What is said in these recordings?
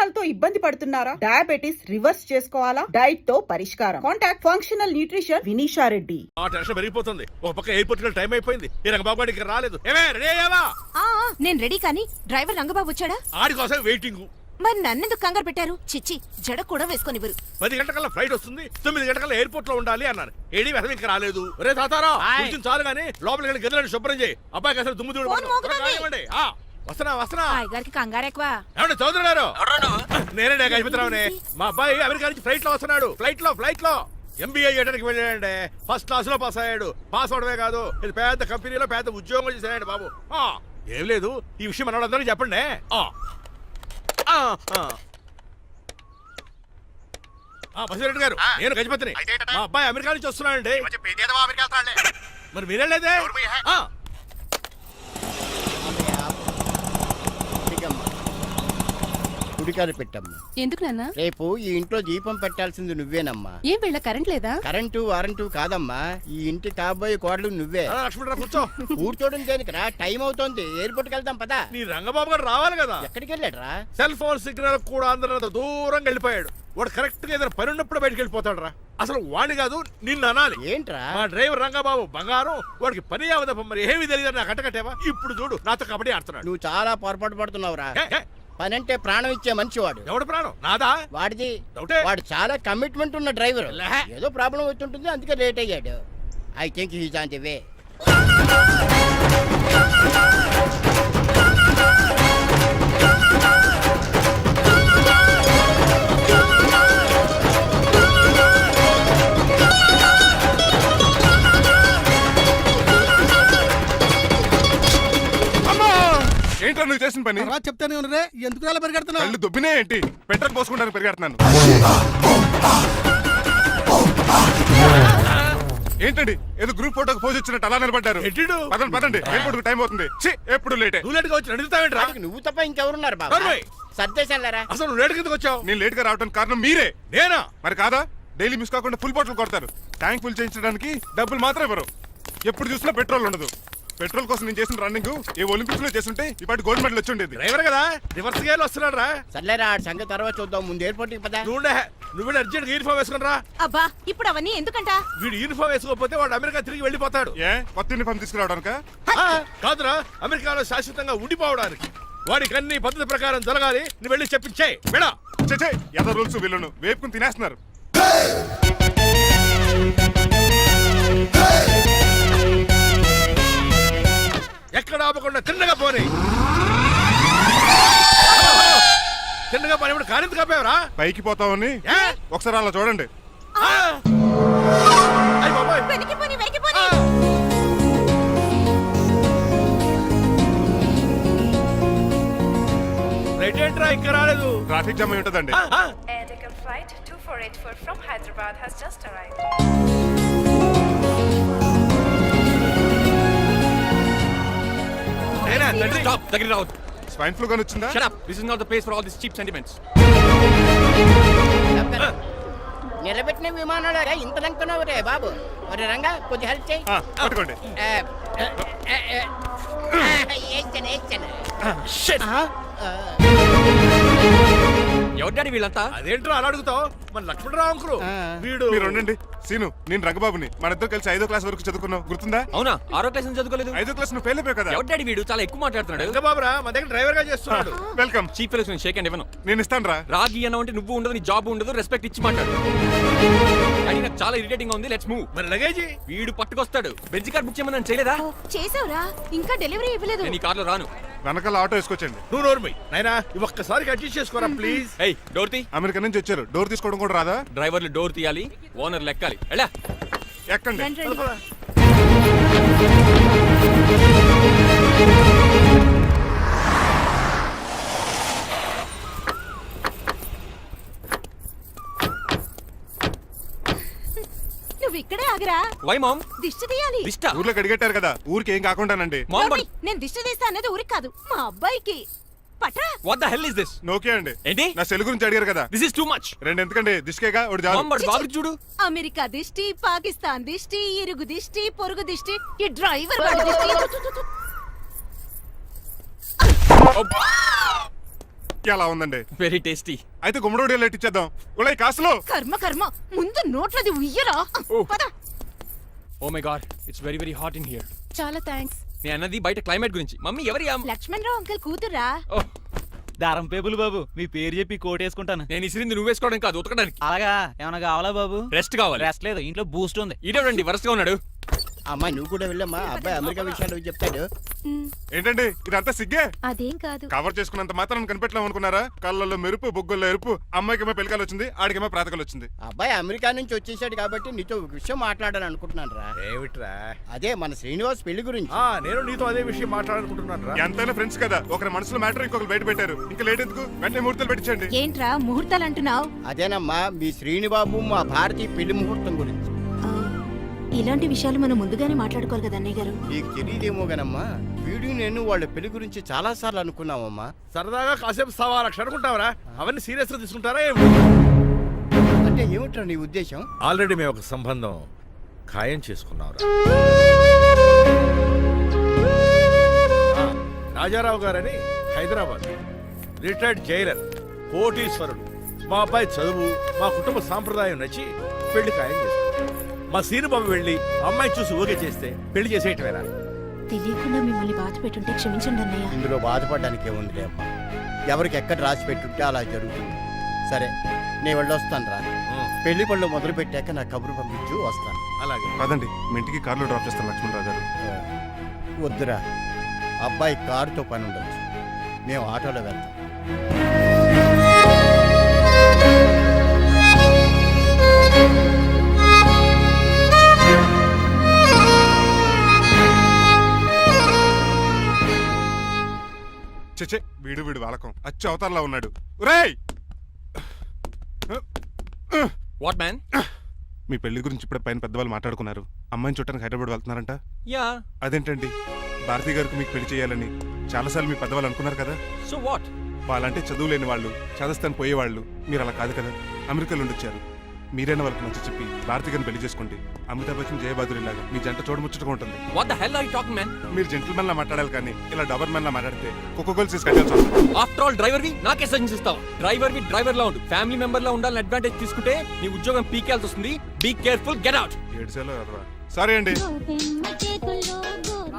Cholesterol తో ఇబ్బంది పడుతున్నారా? డయాబెటిస్ రివర్స్ చేసుకోవాలా? డైట్ తో పరిష్కారం. Contact functional nutrition Vinisha Reddy. ఆ టెన్షన్ పెరిగిపోతుంది. ఒక పక్క ఎయిర్పోర్ట్ కి టైం అయిపోయింది. ఈ రంగబాబు గారికి రాలేదు. ఏమే రెడీ అయ్యావా? నేను రెడీ, కానీ డ్రైవర్ రంగబాబు వచ్చాడా? ఆడి కోసం వెయిటింగ్. మరి నన్నెందుకు కంగారు పెట్టారు? చిచ్చి, జడ కూడా వేసుకొనివ్వరు. 10 గంటల ఫ్లైట్ వస్తుంది, 9 గంటల ఎయిర్పోర్ట్ లో ఉండాలి అన్నారు. ఏడి వెధవ ఇంకా రాలేదు. రే తాతారా, కొంచెం చాలు గానీ లోపలికి వెళ్ళి గదిలో శుభ్రం చేయి. అబ్బాయికి అసలు దుమ్ము దూడి. వస్తున్నా. గారికి కంగారు ఎక్కువ. ఏమండి చౌదరి గారు? నేనే గజపతిరావునే. మా అబ్బాయి అమెరికా నుంచి ఫ్లైట్ లో వస్తున్నాడు. ఫ్లైట్ లో ఎంబీఏ చేయడానికి వెళ్ళాడండి. ఫస్ట్ క్లాస్ లో పాస్ అయ్యాడు. పాస్ అవడమే కాదు, ఇది పెద్ద కంపెనీలో పెద్ద ఉద్యోగం చేశాడు బాబు. ఏం లేదు, ఈ విషయం మనోళ్ళందరికీ చెప్పండి. బసిరెడ్డి గారు, నేను గజపతిని. మా అబ్బాయి అమెరికా నుంచి వస్తున్నాడండి. మరి మీరేలేదే? గుడికారు పెట్టమ్మా. ఎందుకు నాన్న? రేపు ఈ ఇంట్లో దీపం పెట్టాల్సింది నువ్వేనమ్మా. ఏం వీళ్ళ కరెంట్ లేదా? కరెంటు వారంటూ కాదమ్మా, ఈ ఇంటి కాబోయే కోడలు నువ్వే. లక్ష్మణరావు కూర్చో. కూర్చోడం దేనికిరా? టైం అవుతోంది, ఎయిర్పోర్ట్ కి వెళ్దాం పదా. నీ రంగబాబు గారు రావాలి కదా. ఎక్కడికి వెళ్ళాడ్రా? సెల్ ఫోన్ సిగ్నల్ కూడా అందరూ దూరంగా వెళ్ళిపోయాడు. వాడు కరెక్ట్ గా ఏదైనా పని ఉన్నప్పుడు బయటకు వెళ్ళిపోతాడు రా. అసలు వాడిని కాదు, నిన్ను అనాలి. ఏంట్రా? మా డ్రైవర్ రంగబాబు బంగారం. వాడికి పని అవదప్ప, మరి ఏమీ తెలియదు. నాకు కట్టకట్టేవా? ఇప్పుడు చూడు, నాతో కబడ్డీ ఆడుతున్నాడు. నువ్వు చాలా పొరపాటు పడుతున్నావురా. పని అంటే ప్రాణం ఇచ్చే మనిషి వాడు. ఎవడు ప్రాణం? నాదా? వాడిది. డౌటే. వాడు చాలా కమిట్మెంట్ ఉన్న డ్రైవర్. ఏదో ప్రాబ్లం అవుతుంటుంది, అందుకే లేట్ అయ్యాడు. I think he's on the way. ఏంటో నువ్వు చేసిన పని? చెప్తానే ఉన్నరే, ఎందుకు అలా పరిగెడుతున్నావు? కళ్ళు దుబ్బినే ఏంటి? పెట్రోల్ పోసుకుంటాను పరిగెడుతున్నాను. ఏంటండి ఏదో గ్రూప్ ఫోటోకి పోజ్ ఇచ్చినట్టు అలా నిలబడ్డారు? పదండి, ఎయిర్పోర్ట్ టైం అవుతుంది. ఎప్పుడు లేట్. నువ్వు లేట్ గా వచ్చి నడుస్తావేంట్రా? నువ్వు తప్ప ఇంకెవరున్నారు బాబా? సర్దేశారా? అసలు నువ్వు లేట్ కిందకు వచ్చావు. నేను లేట్ గా రావడానికి కారణం మీరే. నేనా? మరి కాదా? డైలీ మిస్ కాకుండా ఫుల్ బాటిల్ కొడతారు. ట్యాంక్ ఫుల్ చేయించడానికి డబ్బులు మాత్రం ఇవ్వరు. ఎప్పుడు చూసినా పెట్రోల్ ఉండదు. పెట్రోల్ కోసం నేను చేసిన రన్నింగ్ ఏ ఒలింపిక్స్ లో చేస్తుంటే ఇప్పటి గోల్డ్ మెడల్ వచ్చి ఉండేది. డ్రైవర్ కదా, రివర్స్ గేర్ వస్తున్నాడు రా. సర్లేరా, సంగతి తర్వాత చూద్దాం, ముందు ఎయిర్పోర్ట్ కి పదా. నువ్వు అర్జెంట్ యూనిఫామ్ వేసుకుని రా. అబ్బా, ఇప్పుడు అవన్నీ ఎందుకంట? వీడు యూనిఫామ్ వేసుకోకపోతే వాడు అమెరికా తిరిగి వెళ్ళిపోతాడు. ఏ కొత్త యూనిఫామ్ తీసుకురావడానికా? కాదురా, అమెరికాలో శాశ్వతంగా ఉండిపోవడానికి. వాడికి అన్ని పద్ధతి ప్రకారం జరగాలి. నువ్వు వెళ్ళి చెప్పించే బెడా. ఎద రూల్స్ వీళ్ళను వేపుకుని తినేస్తున్నారు. ఎక్కడ ఆపకుండా తిన్నగా పోనీ. తిన్నగా పోనీ. ఇప్పుడు కారింత కాపేవరా? పైకి పోతావని ఒకసారి అలా చూడండి. రైట్ ఏంట్రా ఇంకా రాలేదు? ట్రాఫిక్ జామ్ అయి ఉంటదండి. Flight 2484 from Hyderabad has just arrived. Stop! Take it out. Swine flu గాని వచ్చిందా? Shut up! This is not the place for all these cheap sentiments. నిలబెట్టిన విమానాలు ఇంత లంకనవు రే బాబు. మరి రంగా కొద్ది హెల్ప్ చేయి. పట్టుకోండి. ఎవరు డాడీ వీళ్ళంతా? అదేంట్రా అలా అడుగుతావు? మన లక్ష్మణరావు అంకులు వీడు. మీరు ఉండండి. సీను, నేను రంగబాబుని. మన ఇద్దరు కలిసి 5వ క్లాస్ వరకు చదువుకున్నావు, గుర్తుందా? అవునా? 6వ క్లాస్ నుంచి చదువుకోలేదు. 5వ క్లాస్ నువ్వు ఫెయిల్ అయిపోయావు కదా. ఎవరు డాడీ వీడు? చాలా ఎక్కువ మాట్లాడుతున్నాడు. రంగబాబురా, మన దగ్గర డ్రైవర్ గా చేస్తున్నాడు. వెల్కమ్. చీప్ ఫెలోస్ నేను షేక్ అండ్ ఇవ్వను. నేను ఇస్తాను రా. రాగి అన్న అంటే నువ్వు ఉండదు, నీ జాబ్ ఉండదు, రెస్పెక్ట్ ఇచ్చి మాట్లాడు. డాడీ నాకు చాలా ఇరిటేటింగ్ గా ఉంది. Let's move. మరి లగేజీ వీడు పట్టుకొస్తాడు. బెంజ్ కార్ బుక్ చేయమని చేయలేదా? చేసావురా, ఇంకా డెలివరీ ఇవ్వలేదు. నేను ఈ కార్ లో రాను. వెనకాల ఆటో వేసుకొచ్చండి. నువ్వు నోర్మై నాయనా, ఒక్కసారి అడ్జస్ట్ చేసుకోరా ప్లీజ్. ఏయ్, డోర్ తీ. అమెరికా నుంచి వచ్చారు, డోర్ తీసుకోవడం కూడా రాదా? డ్రైవర్లు డోర్ తీయాలి, ఓనర్ లెక్కాలి. ఎలా ఎక్కండి. నువ్వు ఇక్కడే ఆగిరా. Why ma'am? దిష్టి తీయాలి. దిష్ట? ఊర్లో కడిగట్టారు కదా, ఊరికి ఏం కాకుండానండి. నేను దిష్టి తీస్తా అన్నది ఊరికి కాదు, మా అబ్బాయికి. పట్రా. What the hell is this? నోకే అండి. ఏంటి? నా సెల్ గురించి అడిగారు కదా. This is too much. రెండు ఎందుకండి, దిష్కేగా ఒకటి చాలు. బాబు చూడు. అమెరికా దిష్టి, పాకిస్తాన్ దిష్టి, ఇరుగు దిష్టి, పొరుగు దిష్టి, ఈ డ్రైవర్ వాడి దిష్టి. ఎలా ఉందండి? Very tasty. అయితే గుమ్మడి లైట్ ఇచ్చేద్దాం. ఉలై కాసులో కర్మ కర్మ ముందు నోట్లది ఉయ్యరా పద. Oh my God, it's very very hot in here. చాలా థ్యాంక్స్. నేను అన్నది బయట క్లైమేట్ గురించి. మమ్మీ ఎవరి లక్ష్మణ్ రావు అంకుల్ కూతురా. ఓహ్, దారం పేపులు బాబు, మీ పేరు చెప్పి కోటేసుకుంటాను. నేను ఇసిరింది నువ్వు వేసుకోవడం కాదు, ఉతకడానికి. అలాగా ఏమన్నా కావాలా బాబు? రెస్ట్ కావాలి. రెస్ట్ లేదు, ఇంట్లో బూస్ట్ ఉంది. ఈడేవండి వరుసగా ఉన్నాడు. అమ్మా నువ్వు కూడా వెళ్ళమ్మా, అబ్బాయి అమెరికా విషయాలు చెప్తాడు. ఏంటండి ఇదంతా సిగ్గే? అదేం కాదు. కవర్ చేసుకున్నంత మాత్రం కనిపెట్టలేము అనుకున్నారా? కళ్ళల్లో మెరుపు, బొగ్గుల్లో ఎరుపు. అమ్మాయికేమో పెళ్ళికాలు వచ్చింది, ఆడికేమో ప్రాతకాలు వచ్చింది. అబ్బాయి అమెరికా నుంచి వచ్చేసాడు కాబట్టి నీతో ఒక విషయం మాట్లాడాలని అనుకుంటున్నాను రా. ఏమిట్రా? అదే మన శ్రీనివాస్ పెళ్లి గురించి. నేను నీతో అదే విషయం మాట్లాడాలనుకుంటున్నాను రా. ఎంతైనా ఫ్రెండ్స్ కదా, ఒకరి మనసులో మ్యాటర్ ఇంకొకరు బయట పెట్టారు. ఇంకా లేట్ ఎందుకు, వెంటనే ముహూర్తాలు పెట్టించండి. ఏంట్రా ముహూర్తాలు అంటున్నావు? అదేనమ్మా మీ శ్రీనిబాబు మా భారతీయ పెళ్లి ముహూర్తం గురించి. ఇలాంటి విషయాలు మనం ముందుగానే మాట్లాడుకోవాలి కదా అన్నయ్య గారు. నీకు తెలియదేమో గనమ్మా, వీడు నేను వాళ్ళ పెళ్లి గురించి చాలా సార్లు అనుకున్నామమ్మా. సరదాగా కాసేపు 1.25 అనుకుంటావరా? అవన్నీ సీరియస్ గా తీసుకుంటారా? అంటే ఏమిట్రా నీ ఉద్దేశం? ఆల్రెడీ మేము ఒక సంబంధం ఖాయం చేసుకున్నాం. రాజారావు గారని హైదరాబాద్ రిటైర్డ్ జైలర్, కోటీశ్వరుడు. మా అబ్బాయి చదువు, మా కుటుంబ సాంప్రదాయం నచ్చి పెళ్లి ఖాయం చేసుకున్నాం. మా సీనుబాబు వెళ్ళి అమ్మాయి చూసి ఓకే చేస్తే పెళ్లి చేసేయటమేనా? తెలియకుండా మిమ్మల్ని బాధ పెట్టుంటే క్షమించండి అన్నయ్య. ఇందులో బాధపడడానికి ఏముంది అమ్మా, ఎవరికి ఎక్కడ రాసి పెట్టుంటే అలా జరుగుతుంది. సరే నేను వెళ్ళొస్తాను రా. పెళ్లి పళ్ళు మొదలు పెట్టాక నా కబురు పంపించు, వస్తాను. అలాగే. కాదండి, మీ ఇంటికి కార్లో డ్రాప్ చేస్తాను లక్ష్మణరావు గారు. వద్దురా, అబ్బాయి కారుతో పని ఉండొచ్చు, మేము ఆటోలో వెళ్తాం. చచ్చే, వీడు వాలకం అచ్చు అవతారలా ఉన్నాడు. ఒరేయ్, వాట్ మ్యాన్? మీ పెళ్లి గురించి ఇప్పుడు పైన పెద్దవాళ్ళు మాట్లాడుకున్నారు. అమ్మాయిని చూడటానికి హైదరాబాద్ వెళ్తున్నారంట. యా. అదేంటండి, భారతి గారికి మీకు పెళ్లి చేయాలని చాలాసార్లు మీ పెద్దవాళ్ళు అనుకున్నారు కదా. So what? వాళ్ళంటే చదువు లేని వాళ్ళు, చదస్తాను పోయేవాళ్ళు. మీరు అలా కాదు కదా, అమెరికాలో ఉండొచ్చారు. మీరైనా వాళ్ళకి నచ్చ చెప్పి భారతి గారిని పెళ్లి చేసుకోండి. అమితాబ్ బచ్చన్, జయబాదురి లాగా మీ జంట చూడముచ్చటగా ఉంటుంది. What the hell are you talking man? మీరు జెంటిల్మెన్ లా మాట్లాడాలి కానీ ఇలా డబర్ మెన్ లా మాట్లాడితే కుక్కగోలు చేసి కట్టాల్సి వస్తుంది. ఆఫ్టర్ ఆల్ డ్రైవర్ వి నాకే సజెషన్స్ ఇస్తావా? డ్రైవర్ వి డ్రైవర్ లా ఉండు, ఫ్యామిలీ మెంబర్ లా ఉండాలని అడ్వాంటేజ్ తీసుకుంటే నీ ఉద్యోగం పీకేల్సి వస్తుంది. Be careful, get out. ఏడ్చేలో సారీ అండి.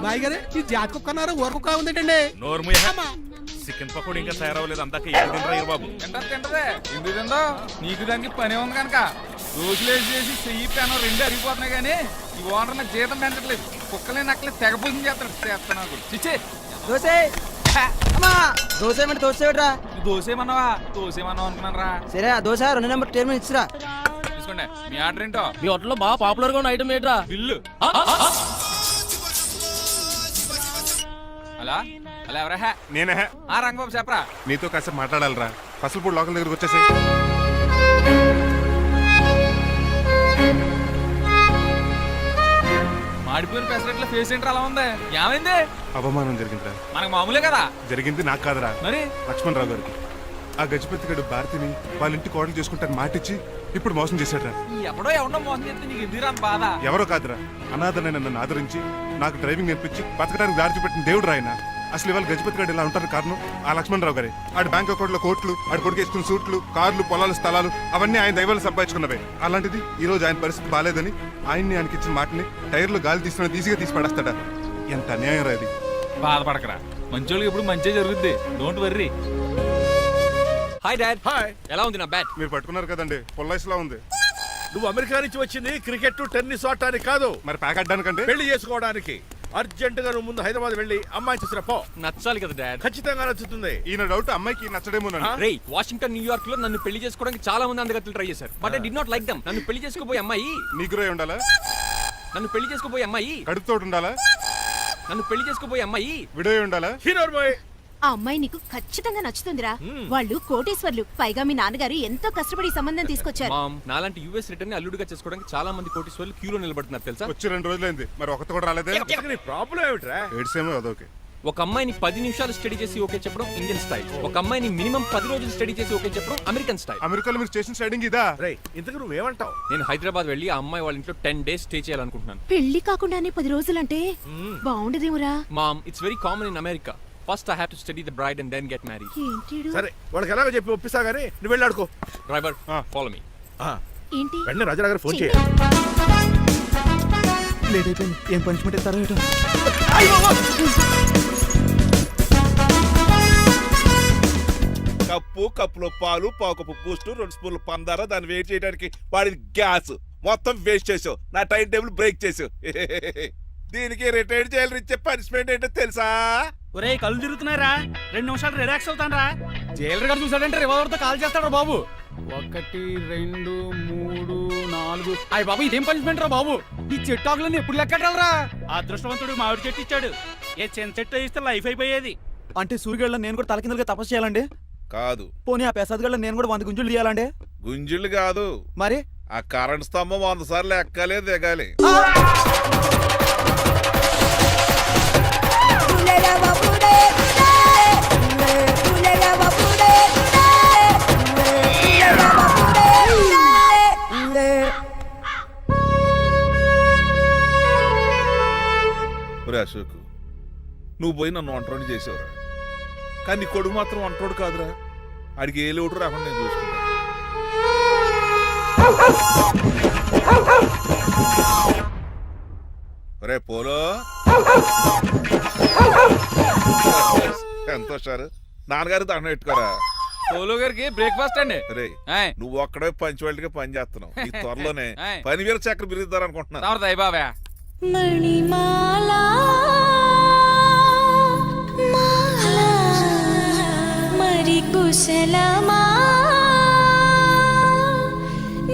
బాయ్ గారే ఈ జాతి కుక్క అన్నారు, ఊర కుక్క ఉందేటండి. చికెన్ పకోడీ ఇంకా తయారవ్వలేదు, అందాక తినరా బాబు. తింటదే ఎందుకు తిందో, నీకు దానికి పని ఉంది కనుక. రోజులేసి చేసి చెయ్యి పెనం రెండు అరిగిపోతున్నాయి కానీ ఈ ఓనర్ నాకు జీతం పెంచట్లేదు. కుక్కలే నక్కలే తెగపోసం చేస్తాడు నాకు. చిచ్చే దోసే దోసేమంటే దోసేవిడ్రా. దోసేమన్నావా? దోసేమన్నావు అనుకున్నాను రా. సరే ఆ దోశ 2 నెంబర్ టేబుల్ ఇచ్చిరా. తీసుకోండి, మీ ఆర్డర్ ఏంటో. మీ హోటల్లో బాగా పాపులర్ గా ఉన్న ఐటమ్ ఏంట్రా? బిల్లు. అలా అలా ఎవరా? నేనే. ఆ రంగబాబు చెప్పరా. నీతో కాసేపు మాట్లాడాలిరా. పసలపూడి లోకల్ దగ్గరకు వచ్చేసి. మాడిపోయిన పెసరట్ల ఫేస్ ఏంటర్ అలా ఉంది, ఏమైంది? అవమానం జరిగిందిరా. మనకు మామూలే కదా. జరిగింది నాకు కాదురా, మరి లక్ష్మణరావు గారికి. ఆ గజపతి గడు భారతిని వాళ్ళ ఇంటి కోడలు చేసుకుంటాను మాటిచ్చి ఇప్పుడు మోసం చేశాడ్రా. ఎవడో ఎవడో మోసం చేస్తే నీకు ఎందుకు రాని బాధ? ఎవరో కాదురా, అనాథనైన నన్ను ఆదరించి నాకు డ్రైవింగ్ నేర్పించి బతకడానికి దారి చూపెట్టిన దేవుడు రాయన. అసలు ఇవాళ గజపతి గడు ఇలా ఉంటారు కారణం ఆ లక్ష్మణరావు గారే. ఆడి బ్యాంక్ అకౌంట్ లో కోట్లు, ఆడి కొడుకు వేసుకున్న సూట్లు, కార్లు, పొలాలు, స్థలాలు అవన్నీ ఆయన దైవాలు సంపాదించుకున్నవే. అలాంటిది ఈ రోజు ఆయన పరిస్థితి బాలేదని ఆయన్ని ఆయనకి ఇచ్చిన మాటని టైర్లో గాలి తీసుకుని ఈజీగా తీసి పడేస్తాడా? ఎంత అన్యాయం రా ఇది. బాధపడకరా, మంచోళ్ళకి ఇప్పుడు మంచి జరుగుద్ది. Don't worry. Hi dad. Hi. ఎలా ఉంది నా బ్యాట్? మీరు పట్టుకున్నారు కదండి, పొల్లైస్లా ఉంది. నువ్వు అమెరికా నుంచి వచ్చింది క్రికెట్, టెన్నిస్ ఆడటానికి కాదు, మరి ప్యాక్ అడ్డానికంటే పెళ్లి చేసుకోవడానికి. అర్జెంట్ గా నువ్వు ముందు హైదరాబాద్ వెళ్ళి అమ్మాయి చూసిన పో. నచ్చాలి కదా డాడ్. ఖచ్చితంగా నచ్చుతుంది. ఈయన డౌట్ అమ్మాయికి నచ్చడేమోనండి. రేయ్, వాషింగ్టన్, న్యూయార్క్ లో నన్ను పెళ్లి చేసుకోవడానికి చాలా మంది అందగత్తెలు ట్రై చేశారు. But I did not like them. నన్ను పెళ్లి చేసుకోబోయే అమ్మాయి నీకురై ఉండాలా? నన్ను పెళ్లి చేసుకోబోయే అమ్మాయి కడుపుతోటి ఉండాలా? నన్ను పెళ్లి చేసుకోబోయే అమ్మాయి విడో ఉండాలా? Hero boy. ఆ అమ్మాయి నీకు ఖచ్చితంగా నచ్చుతుందిరా. వాళ్ళు కోటేశ్వర్లు, పైగా మీ నాన్నగారు ఎంతో కష్టపడి ఈ సంబంధం తీసుకొచ్చారు. మామ్, నాలాంటి యుఎస్ రిటర్న్ అల్లుడిగా చేసుకోవడానికి చాలా మంది కోటీశ్వర్లు క్యూలో నిలబడుతున్నారు తెలుసా? వచ్చి 2 రోజులైంది, మరి ఒకటి కూడా రాలేదే. నీ ప్రాబ్లం ఏమిట్రా? ఏడ్సేమో అదొకే. ఒక అమ్మాయిని 10 నిమిషాలు స్టడీ చేసి ఓకే చెప్పడం ఇండియన్ స్టైల్. ఒక అమ్మాయిని మినిమం 10 రోజులు స్టడీ చేసి ఓకే చెప్పడం అమెరికన్ స్టైల్. అమెరికాలో మీరు స్టేషన్ స్టైడింగ్ ఇదా? రేయ్, ఇంతకు నువ్వేమంటావు? నేను హైదరాబాద్ వెళ్ళి ఆ అమ్మాయి వాళ్ళ ఇంట్లో 10 days స్టే చేయాలనుకుంటున్నాను. పెళ్లి కాకుండానే 10 రోజులంటే బాగుండదేమురా? Mom, it's very common in America. First I have to study the bride and then get married. సరే వాడికి ఎలాగో చెప్పి ఒప్పిస్తా గానీ నువ్వు వెళ్ళి ఆడుకో. Driver follow me. ఏంటి వెంటనే రాజా గారు ఫోన్ చేయి. లేట్ అయిపోయింది. ఏం పనిష్మెంట్ ఇస్తారో ఏటో. కప్పులో పాలు పావు కప్పు బూస్ట్ 2 స్పూన్లు పందార దాన్ని వెయిట్ చేయడానికి వాడిది గ్యాస్ మొత్తం వేస్ట్ చేసావు. నా టైం టేబుల్ బ్రేక్ చేసావు. దీనికి రిటైర్డ్ జైలు ఇచ్చే పనిష్మెంట్ ఏంటో తెలుసా? ఒరే కళ్ళు తిరుగుతున్నారా, 2 నిమిషాలు రిలాక్స్ అవుతాను రా. జైలర్ గారు చూసాడంటే రివాల్వర్ తో కాల్ చేస్తాడు బాబు. 1 2 3 4 అయ్య బాబు ఇదేం పనిష్మెంట్ రా బాబు. ఈ చెట్టు ఆకులన్నీ ఎప్పుడు లెక్కటరా? అదృష్టవంతుడు మామిడి చెట్టు ఇచ్చాడు. ఏ చిన్న చెట్టు ఇస్తే లైఫ్ అయిపోయేది. అంటే సూర్యుగళ్ళ నేను కూడా తలకిందులుగా తపస్సు చేయాలండి? కాదు. పోనీ ఆ పెసాద్ నేను కూడా 100 గుంజులు తీయాలండి? గుంజులు కాదు, మరి ఆ కరెంట్ స్తంభం 100 సార్లు ఎక్కాలి దిగాలి. అశోక్, నువ్వు పోయి నన్ను వంటోడు చేసేవరా, కానీ నీ కొడుకు మాత్రం వంటోడు కాదురా. ఆడికి ఏ లోటు రాకుండా నేను చూసుకుంటాను. రే పోలో, ఎంత సార్ నాన్నగారు దండం పెట్టుకోరా. పోలో గారికి బ్రేక్ఫాస్ట్ అండి. రే నువ్వు ఒక్కడే పంచువాళ్ళకి పని చేస్తున్నావు. ఈ త్వరలోనే పని వేల చక్ర బిరుగుతారు అనుకుంటున్నా. బాబా మణిమాలా మరి కుశలమా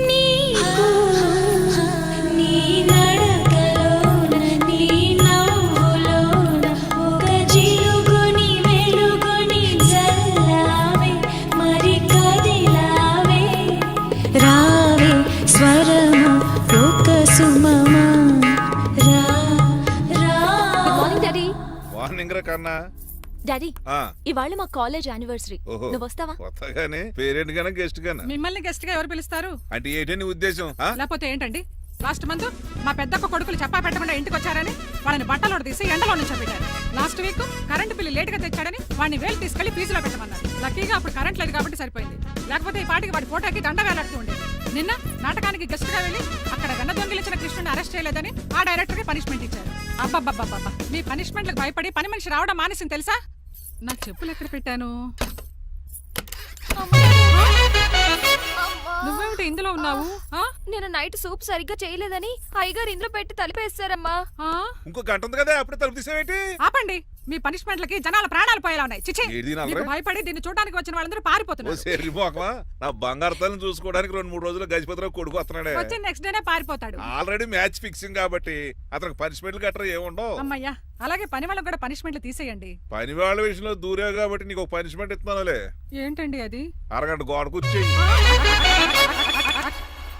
నీకు నీ నడకలోన నీ నవ్వులోన ఒక జిలుగుని వెలుగుని జల్లావే మరి కదిలావే రావే స్వరము ఒక సుమమా. మార్నింగ్ రా కన్నా. డాడీ ఇవాళ మా కాలేజ్ యానివర్సరీ, నువ్వు వస్తావా? కొత్తగానే పేరెంట్ గానే గెస్ట్ గానా? మిమ్మల్ని గెస్ట్ గా ఎవరు పిలుస్తారు? అంటే ఏంటి నీ ఉద్దేశం? లేకపోతే ఏంటండి, లాస్ట్ మంత్ మా పెద్దక్క కొడుకులు చెప్పా పెట్టకుండా ఇంటికి వచ్చారని వాళ్ళని బట్టలో తీసి ఎండలో నుంచోబెట్టారు. Last week current bill late గా తెచ్చాడని వాడిని వేలు తీసుకెళ్లి ఫీజులో పెట్టమన్నారు. లక్కీగా అప్పుడు కరెంట్ లేదు కాబట్టి సరిపోయింది, లేకపోతే ఈ పాటికి వాడి ఫోటోకి దండ వేలాడుతూ ఉండేది. నిన్న నాటకానికి గెస్ట్ గా వెళ్ళి అక్కడ వెన్న దొంగిలించిన కృష్ణుని అరెస్ట్ చేయలేదని ఆ డైరెక్టర్ కి పనిష్మెంట్ ఇచ్చారు. అబ్బబ్బబ్బబ్బా, మీ పనిష్మెంట్లకు భయపడి పని మనిషి రావడం మానేసింది తెలుసా? నా చెప్పులు ఎక్కడ పెట్టాను? నువ్వేమిటి ఇందులో ఉన్నావు? నేను నైట్ సూప్ సరిగ్గా చేయలేదని అయ్యగారు ఇందులో పెట్టి తలిపేస్తారమ్మా. ఇంకో గంట ఉంది కదా, అప్పుడే తలుపు తీసేవేంటి? ఆపండి, మీ పనిష్మెంట్లకి జనాల ప్రాణాలు పోయేలా ఉన్నాయి. చిచి, మీకు భయపడి దీన్ని చూడడానికి వచ్చిన వాళ్ళందరూ పారిపోతున్నారు. నా బంగారు తల్లిని చూసుకోవడానికి 2-3 రోజులు గజపతిరావు కొడుకు వస్తున్నాడే. వచ్చి నెక్స్ట్ డేనే పారిపోతాడు. ఆల్రెడీ మ్యాచ్ ఫిక్సింగ్ కాబట్టి అతనికి పనిష్మెంట్లు గట్రా ఏముండవు. అమ్మయ్యా, అలాగే పని వాళ్ళకి కూడా పనిష్మెంట్లు తీసేయండి. పని వాళ్ళ విషయంలో దూరేవు కాబట్టి నీకు ఒక పనిష్మెంట్ ఇస్తున్నానులే. ఏంటండి అది? అరగంట గోడ కూర్చోయి.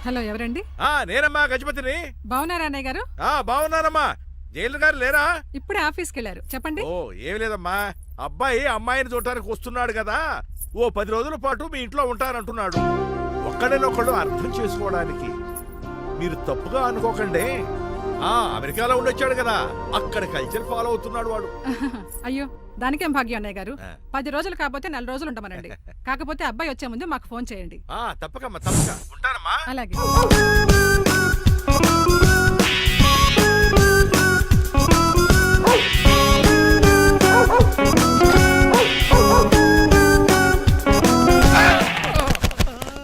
హలో, ఎవరండి? నేనమ్మా గజపతిని. బాగున్నారా అన్నయ్య గారు? బాగున్నానమ్మా. జైలు గారు లేరా? ఇప్పుడే ఆఫీస్కి వెళ్ళారు. చెప్పండి. ఓ ఏమి లేదమ్మా, అబ్బాయి అమ్మాయిని చూడటానికి వస్తున్నాడు కదా, ఓ 10 రోజుల పాటు మీ ఇంట్లో ఉంటానంటున్నాడు. ఒక్కడేనొక్కడు అర్థం చేసుకోవడానికి మీరు తప్పుగా అనుకోకండి. అమెరికాలో ఉండొచ్చాడు కదా, అక్కడ కల్చర్ ఫాలో అవుతున్నాడు వాడు. అయ్యో, దానికేం భాగ్యం అన్నయ్య గారు. 10 రోజులు కాకపోతే 4 రోజులు ఉంటామనండి. కాకపోతే అబ్బాయి వచ్చే ముందు మాకు ఫోన్ చేయండి. తప్పకమ్మా, తప్పక ఉంటానమ్మా. అలాగే.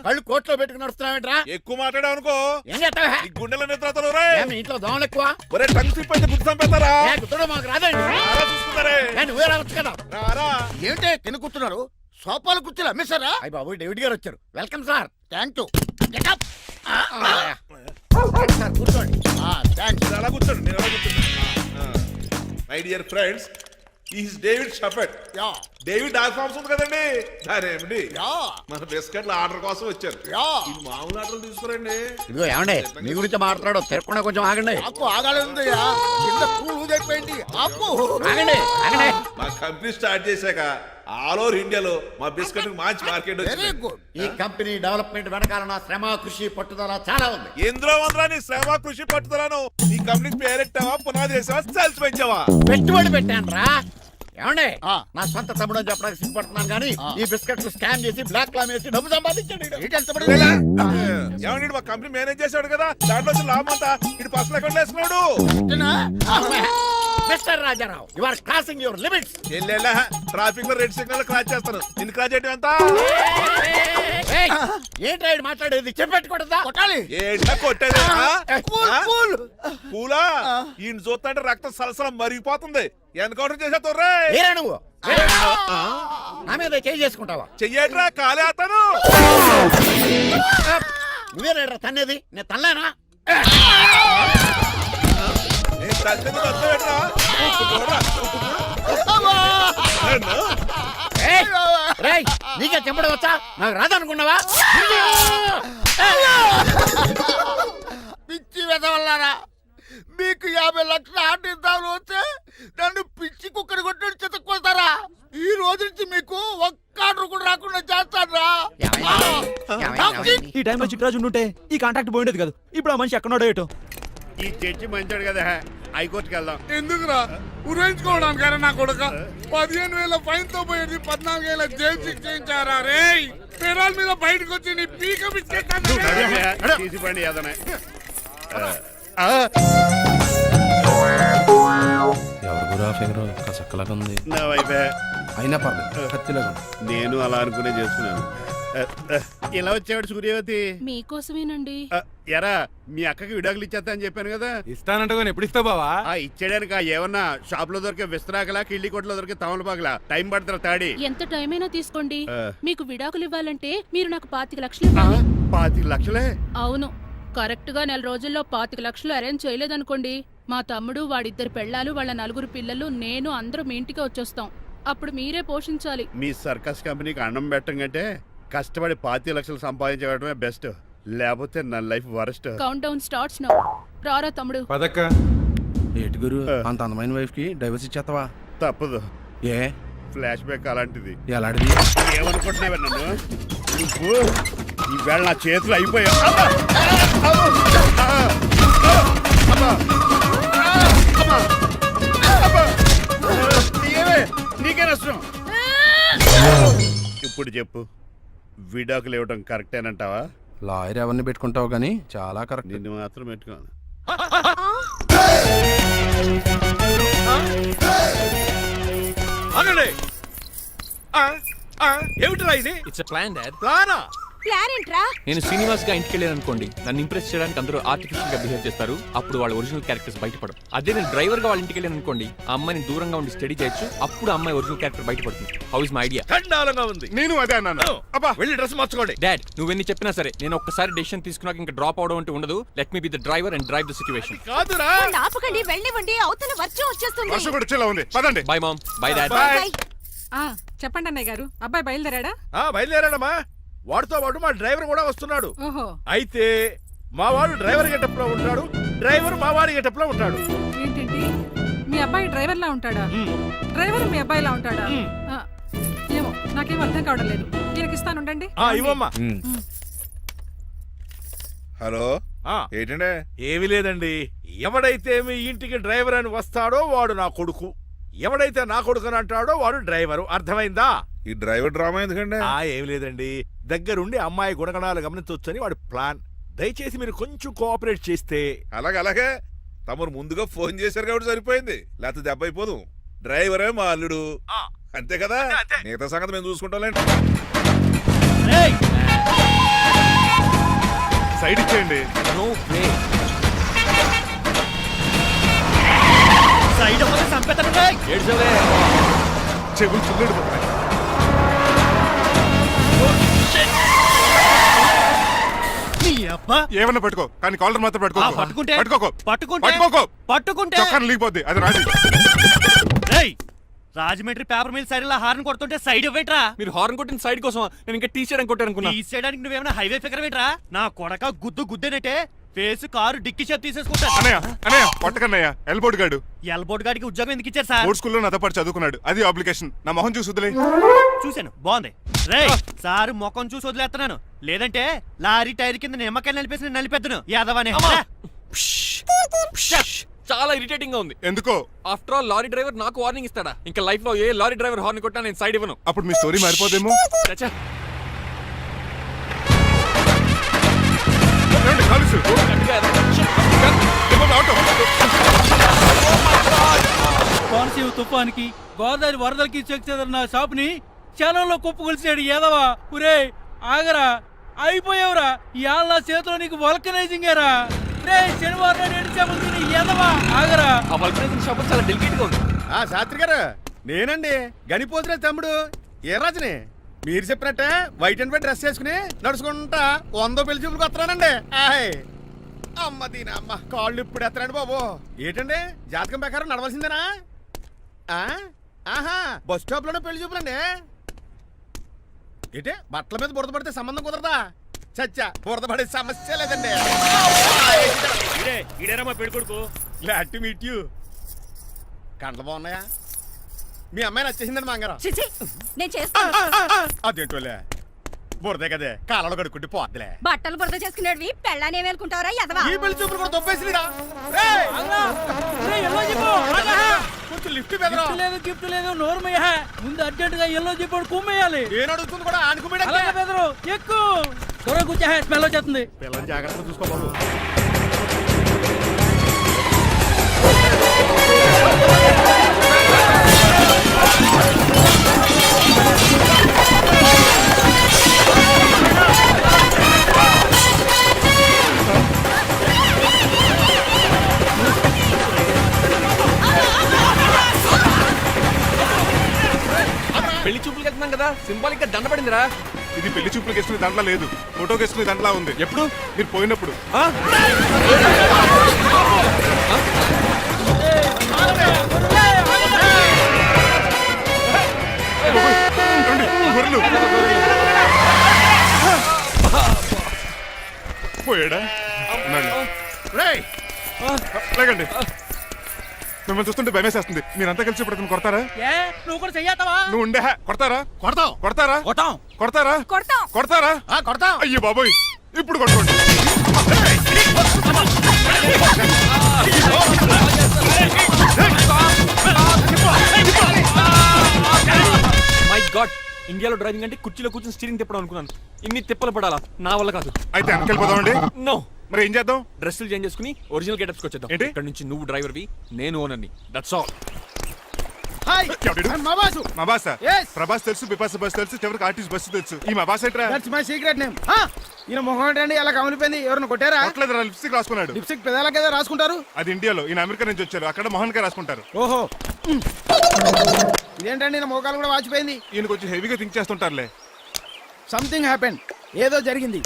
కళ్ళు కోట్లో పెట్టుకుని నడుస్తున్నావేంట్రా? ఎక్కువ మాట్లాడావు అనుకో ఏం చేస్తావా? ఈ గుండెల నిద్రతలు ఇంట్లో దోమలు ఎక్కువ. ఒరే టంగ్ స్లిప్ అయితే గుర్తు చంపేస్తారా? గుర్తుడం మాకు రాదండి. చూసుకున్నారే, నువ్వే రావచ్చు కదా. రారా. ఏంటే తిని కూర్చున్నారు? సోఫాలు కుర్చీలు అమ్మేశారా? అయ్య బాబు, డేవిడ్ గారు వచ్చారు. Welcome sir. Thank you. కూర్చోండి. అలా కూర్చోండి, నేను అలా కూర్చోండి. My dear friends, is David Shepherd. David dog farms ఉంది కదండి, దానేమిటి మన బిస్కెట్ల ఆర్డర్ కోసం వచ్చారు. ఈ మామూలు ఆర్డర్ తీసుకురండి. ఇదిగో ఏమండి, మీ గురించి మాట్లాడు, తిరగకుండా కొంచెం ఆగండి. మా కంపెనీ స్టార్ట్ చేశాక ఆల్ ఓవర్ ఇండియాలో మా బిస్కెట్ మంచి మార్కెట్ వచ్చింది. ఈ కంపెనీ డెవలప్మెంట్ వెనకాల నా శ్రమ, కృషి, పట్టుదల చాలా ఉంది. ఎందులో ఉందిరా నీ శ్రమ, కృషి, పట్టుదలను? ఈ కంపెనీకి పేరెట్టావా, పునాది వేసావా, సేల్స్ పెంచావా? పెట్టుబడి పెట్టాను రా. ఏమండే నా సొంత తమ్ముడు అని చెప్పడానికి సిగ్గుపడుతున్నాను కానీ ఈ బిస్కెట్లు స్కాన్ చేసి బ్లాక్ క్లామ్ వేసి డబ్బు సంపాదించాడు ఏమండి మా కంపెనీ మేనేజ్ చేశాడు కదా, దాంట్లో వచ్చిన లాభం అంతా ఇటు పర్సనల్ అకౌంట్ వేసుకున్నాడు. Mister Rajarao you are crossing your limits. ఎల్లెల్లా ట్రాఫిక్ లో రెడ్ సిగ్నల్ క్రాస్ చేస్తాను, నిన్ను క్రాస్ చేయడం ఎంత? ఏంట్రా ఈడు మాట్లాడేది చెప్పెట్టుకోవద్దా? కొట్టాలి. ఏంటా కొట్టేది? పూలా ఈయన చూస్తుంటే రక్తం సలసలం మరిగిపోతుంది. ఎన్కౌంటర్ చేసేతో ఏరా నువ్వు నా మీద చేయి చేసుకుంటావా? చెయ్యట్రా కాలేస్తాను. నువ్వేరా తన్నేది? నేను తనలేనా? నీకే చెంపడం వచ్చా? నాకు రాదనుకున్నావా? పిచ్చి వెదవల్లారా, మీకు 50 లక్షల ఆటిద్దాలు వస్తే నన్ను పిచ్చి కుక్కని కొట్టి చెతక్కొస్తారా? ఈ రోజు నుంచి మీకు ఒక్క ఆర్డర్ కూడా రాకుండా చేస్తాడ్రా. ఈ టైంలో చిట్రాజు ఉంటే ఈ కాంట్రాక్ట్ పోయిండేది కదా. ఇప్పుడు ఆ మనిషి ఎక్కడో ఏటో. ఈ చర్చి మంచాడు కదా, హైకోర్టుకి వెళ్దాం. ఎందుకురా ఉరేంచుకోవడానికి నా కొడుక 15,000 ఫైన్ తో పోయేది 14 ఏళ్ళ జైలు శిక్ష చేయించారా రే? పెరాల మీద బయటకు వచ్చి నీ పీక తీసిపండి ఏదన్నా. నా వైపే అయినా పర్లేదు, కత్తిలాగా నేను అలా అనుకునే చేసుకున్నాను. ఇలా వచ్చాడు సూర్యవతి. మీకోసమేనండి. ఎరా మీ అక్కకి విడాకులు ఇచ్చేస్తా అని చెప్పాను కదా. ఇస్తానంటే ఎప్పుడు ఇస్తావు బావా? ఇచ్చేయడానికి ఏమన్నా షాప్ లో దొరికే విస్తరాకలా, కిళ్ళి కొట్లో దొరికే తమలపాకలా టైం పడతారా తాడి? ఎంత టైం అయినా తీసుకోండి. ఆ. మీకు విడాకులు ఇవ్వాలంటే మీరు నాకు 25 లక్షలు ఇవ్వాలి. 25 లక్షలే? అవును, కరెక్ట్ గా 4 రోజుల్లో 25 లక్షలు అరేంజ్ చేయలేదనుకోండి, మా తమ్ముడు, వాడిద్దరు పెళ్ళాలు, వాళ్ళ 4 పిల్లలు, నేను అందరూ మీ ఇంటికి వచ్చేస్తాం. అప్పుడు మీరే పోషించాలి. మీ సర్కస్ కంపెనీకి అన్నం పెట్టం కంటే కష్టపడి 25 లక్షలు సంపాదించడమే బెస్ట్. లేకపోతే నా life worst. Count down starts now. రారా తమ్ముడు. పదక్క ఏటి గురు, అంత అందమైన వైఫ్ కి డైవర్స్ ఇచ్చేస్తావా? తప్పదు, ఏ ఫ్లాష్ బ్యాక్ అలాంటిది. ఎలాంటిది? ఏమనుకుంటున్నావే నన్ను? నువ్వు ఈవేళ నా చేతులు అయిపోయా. నీకే నష్టం. ఇప్పుడు చెప్పు, విడాకులు ఇవ్వడం కరెక్టేనంటావా? లాయర్ ఎవరిని పెట్టుకుంటావు గానీ చాలా కరెక్ట్. నిన్ను మాత్రం పెట్టుకోను. అనండి. ఏమిట్రా ఇది? It's plan dad. ప్లానా? ప్లాన్ ఏంట్రా? నేను శ్రీనివాస్ గా ఇంటికి వెళ్ళాను అనుకోండి, నన్ను ఇంప్రెస్ చేయడానికి అందరూ ఆర్టిఫిషియల్ గా బిహేవ్ చేస్తారు. అప్పుడు వాళ్ళ ఒరిజినల్ క్యారెక్టర్స్ బయటపడవు. అదే నేను డ్రైవర్ గా వాళ్ళ ఇంటికి వెళ్ళాను అనుకోండి, ఆ అమ్మాయిని దూరంగా ఉండి స్టడీ చేయొచ్చు. అప్పుడు అమ్మాయి ఒరిజినల్ క్యారెక్టర్ బయటపడుతుంది. How is my idea? ఖండాలంగా ఉంది. నేను అదే అన్నాను. అబ్బా వెళ్ళి డ్రెస్ మార్చుకోండి. డాడ్, నువ్వెన్ని చెప్పినా సరే నేను ఒక్కసారి డెసిషన్ తీసుకున్నాక ఇంకా డ్రాప్ అవడం అంటే ఉండదు. Let me be the driver and drive the situation. కాదురా, ఆపకండి, వెళ్ళనివ్వండి. అవతల వర్షం వచ్చేస్తుంది. వర్షం కూడా వచ్చేలా ఉంది, పదండి. Bye mom, bye dad. చెప్పండి అన్నయ్య గారు, అబ్బాయి బయలుదేరాడా? బయలుదేరాడమ్మా. వాడితో పాటు మా డ్రైవర్ కూడా వస్తున్నాడు. ఓహో, అయితే మా వాడు డ్రైవర్ గెటప్ లో ఉంటాడు, డ్రైవర్ మా వాడి గెటప్ లో ఉంటాడు. ఏంటండి మీ అబ్బాయి డ్రైవర్ లా ఉంటాడా? డ్రైవర్ మీ అబ్బాయిలా ఉంటాడా? ఏమో నాకేం అర్థం కావడం లేదు. ఈయనకి ఇస్తాను, ఉండండి. ఇవ్వమ్మా. హలో, ఏంటంటే? ఏమీ లేదండి, ఎవడైతే మీ ఇంటికి డ్రైవర్ అని వస్తాడో వాడు నా కొడుకు, ఎవడైతే నా కొడుకు అని అంటాడో వాడు డ్రైవరు. అర్థమైందా? ఈ డ్రైవర్ డ్రామా ఎందుకంటే? ఏమి లేదండి, దగ్గరుండి అమ్మాయి గుణగణాలు గమనించవచ్చని వాడి ప్లాన్. దయచేసి మీరు కొంచెం కోఆపరేట్ చేస్తే. అలాగే తమరు ముందుగా ఫోన్ చేశారు కాబట్టి సరిపోయింది, లేకపోతే దెబ్బ అయిపోదు. డ్రైవరే మా అల్లుడు, అంతే కదా? మిగతా సంగతి మేము చూసుకుంటాంలేండి. సైడ్ ఇచ్చేయండి. No way. సైడ్ అవ్వక సంపేతను. ఏడ్చవే. చెవులు చిల్లుడు పోతాయి. ఏమన్నా పట్టుకో, కానీ కాలర్ మాత్రం పట్టుకోకు. చొక్కాను లీపోద్ది, అది Raju. Rajahmundry paper mill side horn కొడుతుంటే సైడ్ ఇవ్వట్రా. మీరు హార్న్ కొట్టిన సైడ్ కోసం నేను ఇంకా టీ షర్ట్ కొట్టాను అనుకున్నా. టీ చేయడానికి నువ్వేమైనా హైవే ఫిగర్ వేట్రా? నా కొడక గుద్దేనట్టే ఫేస్ కారు డిక్కి షేప్ తీసేసుకుంటా. అన్నయ్య కొట్టకన్నయ్య, ఎల్బోర్డ్ గాడు. ఎల్బోర్డ్ గాడికి ఉద్యోగం ఎందుకు ఇచ్చారు సార్? బోర్డ్ స్కూల్లో నాతో పాటు చదువుకున్నాడు, అది అప్లికేషన్. నా మొహం చూసి వదిలే. చూశాను, బాగుంది. రే సారు ముఖం చూసి వదిలేస్తున్నాను, లేదంటే లారీ టైర్ కింద నిమ్మకాయలు నలిపేసి నలిపెద్దను యాదవనే. చాలా ఇరిటేటింగ్ గా ఉంది. ఎందుకో? ఆఫ్టర్ ఆల్ లారీ డ్రైవర్ నాకు వార్నింగ్ ఇస్తాడా? ఇంకా లైఫ్ లో ఏ లారీ డ్రైవర్ హార్న్ కొట్టా నేను సైడ్ ఇవ్వను. అప్పుడు మీ స్టోరీ మారిపోదేమో. చచ్చా. ఏమండి, కాలుసు? ఆటో. కోనసీమ తుఫానికి గోదావరి వరదలకి చెక్ చెదరిన షాప్ ని క్షణంలో కుప్పగొలిచాడు ఏదవా. ఒరే ఆగరా, అయిపోయావురా. ఇవాళ నా చేతిలో నీకు వల్కనైజింగ్ ఏరా. రే శనివారం నాడు ఎండు చేపలు తిని ఏదవా ఆగరా. ఆ వల్కనైజింగ్ షాప్ చాలా డెలికేట్ గా ఉంది. శాస్త్రి గారు నేనండి గనిపోతున్న తమ్ముడు ఏ రాజుని. మీరు చెప్పినట్టే వైట్ అండ్ వైట్ డ్రెస్ వేసుకుని నడుచుకుంటా 100 పెళ్లి చూపులకు వస్తున్నానండి. అమ్మ దీని అమ్మ కాళ్ళు ఇప్పుడు ఎత్తరండి బాబు. ఏంటండి జాతకం ప్రకారం నడవలసిందేనా? ఆహా బస్ స్టాప్ లోనే పెళ్లి చూపులండి. ఏంటే బట్టల మీద బురద పడితే సంబంధం కుదరదా? చచ్చా బురద పడే సమస్య లేదండి. ఇదేరా మా పెళ్లి కొడుకు. Glad to meet you. కండ్లు బాగున్నాయా? మీ అమ్మాయి నచ్చేసిందండి మాంగారం. నేను చేస్తాను. అదేంటోలే బురదే కదే కాలంలో కడుక్కుంటే పోద్దులే. బట్టలు బురద చేసుకునేవి పెళ్ళానే వేలుకుంటావరా ఎదవా. ఈ పెళ్లి చూపులు కూడా దొబ్బేసిరా. కొంచెం లిఫ్ట్ బెదరా. లేదు గిఫ్ట్ లేదు నోర్మయ్య. ముందు అర్జెంట్ గా ఎల్లో చెప్పాడు కుమ్మేయాలి. నేను అడుగుతుంది కూడా ఆనుకుమేడ. అలాగే బెదరు ఎక్కువ త్వరగా కూర్చో, స్మెల్ వచ్చేస్తుంది. పిల్లలు జాగ్రత్తగా చూసుకో బాబు. పెళ్లి చూపులకు వెళ్తున్నాం కదా, సింబాలిక్ గా దండ పడిందిరా. ఇది పెళ్లి చూపులకు వేసుకునే దాంట్లో లేదు, ఫోటోకి వేసుకునే దాంట్లో ఉంది. ఎప్పుడు? మీరు పోయినప్పుడు. గొర్రెలు పోయాడా? రేయ్ లేకండి, మిమ్మల్ని చూస్తుంటే భయమేసేస్తుంది. మీరంతా కలిసి ఇప్పుడు అతను కొడతారా? ఏ నువ్వు కూడా చెయ్యతావా? నువ్వు ఉండే కొడతారా? కొడతాం కొడతారా? కొట్టాం. కొడతారా? కొడతాం. కొడతారా? కొడతాం. అయ్యో బాబోయ్, ఇప్పుడు కొట్టుకోండి. మై గాడ్, ఇండియాలో డ్రైవింగ్ అంటే కుర్చీలో కూర్చొని స్టీరింగ్ తిప్పడం అనుకున్నాను. ఇన్ని తిప్పలు పడాలా? నా వల్ల కాదు. అయితే వెనకెళ్ళిపోదామండి. నో. మరి ఏం చేద్దాం? డ్రెస్సులు చేంజ్ చేసుకుని ఒరిజినల్ గెటప్స్ వచ్చేద్దాం. ఏంటి? ఇక్కడ నుంచి నువ్వు డ్రైవర్వి, నేను ఓనర్ని. That's all. హాయ్ ఎవడు? మా బాసు. మా బాస. Yes. ప్రభాస్ తెలుసు, బిపాస బస్ తెలుసు, చివరికి ఆర్టిస్ట్ బస్సు తెలుసు. ఈ మా బాస్ ఏంట్రా? That's my secret name. ఈయన మొహం ఏంటండి ఎలా కమిలిపోయింది? ఎవరిని కొట్టారా? కొట్టలేదురా, లిప్స్టిక్ రాసుకున్నాడు. లిప్స్టిక్ పెదాల కదా రాసుకుంటారు. అది ఇండియాలో, ఈయన అమెరికా నుంచి వచ్చారు. అక్కడ మోహన్ గారు రాసుకుంటారు. ఓహో, ఇదేంటండి నా మోకాలు కూడా వాచిపోయింది. ఈయన కొంచెం హెవీగా థింక్ చేస్తుంటారులే. సంథింగ్ హ్యాపెన్, ఏదో జరిగింది.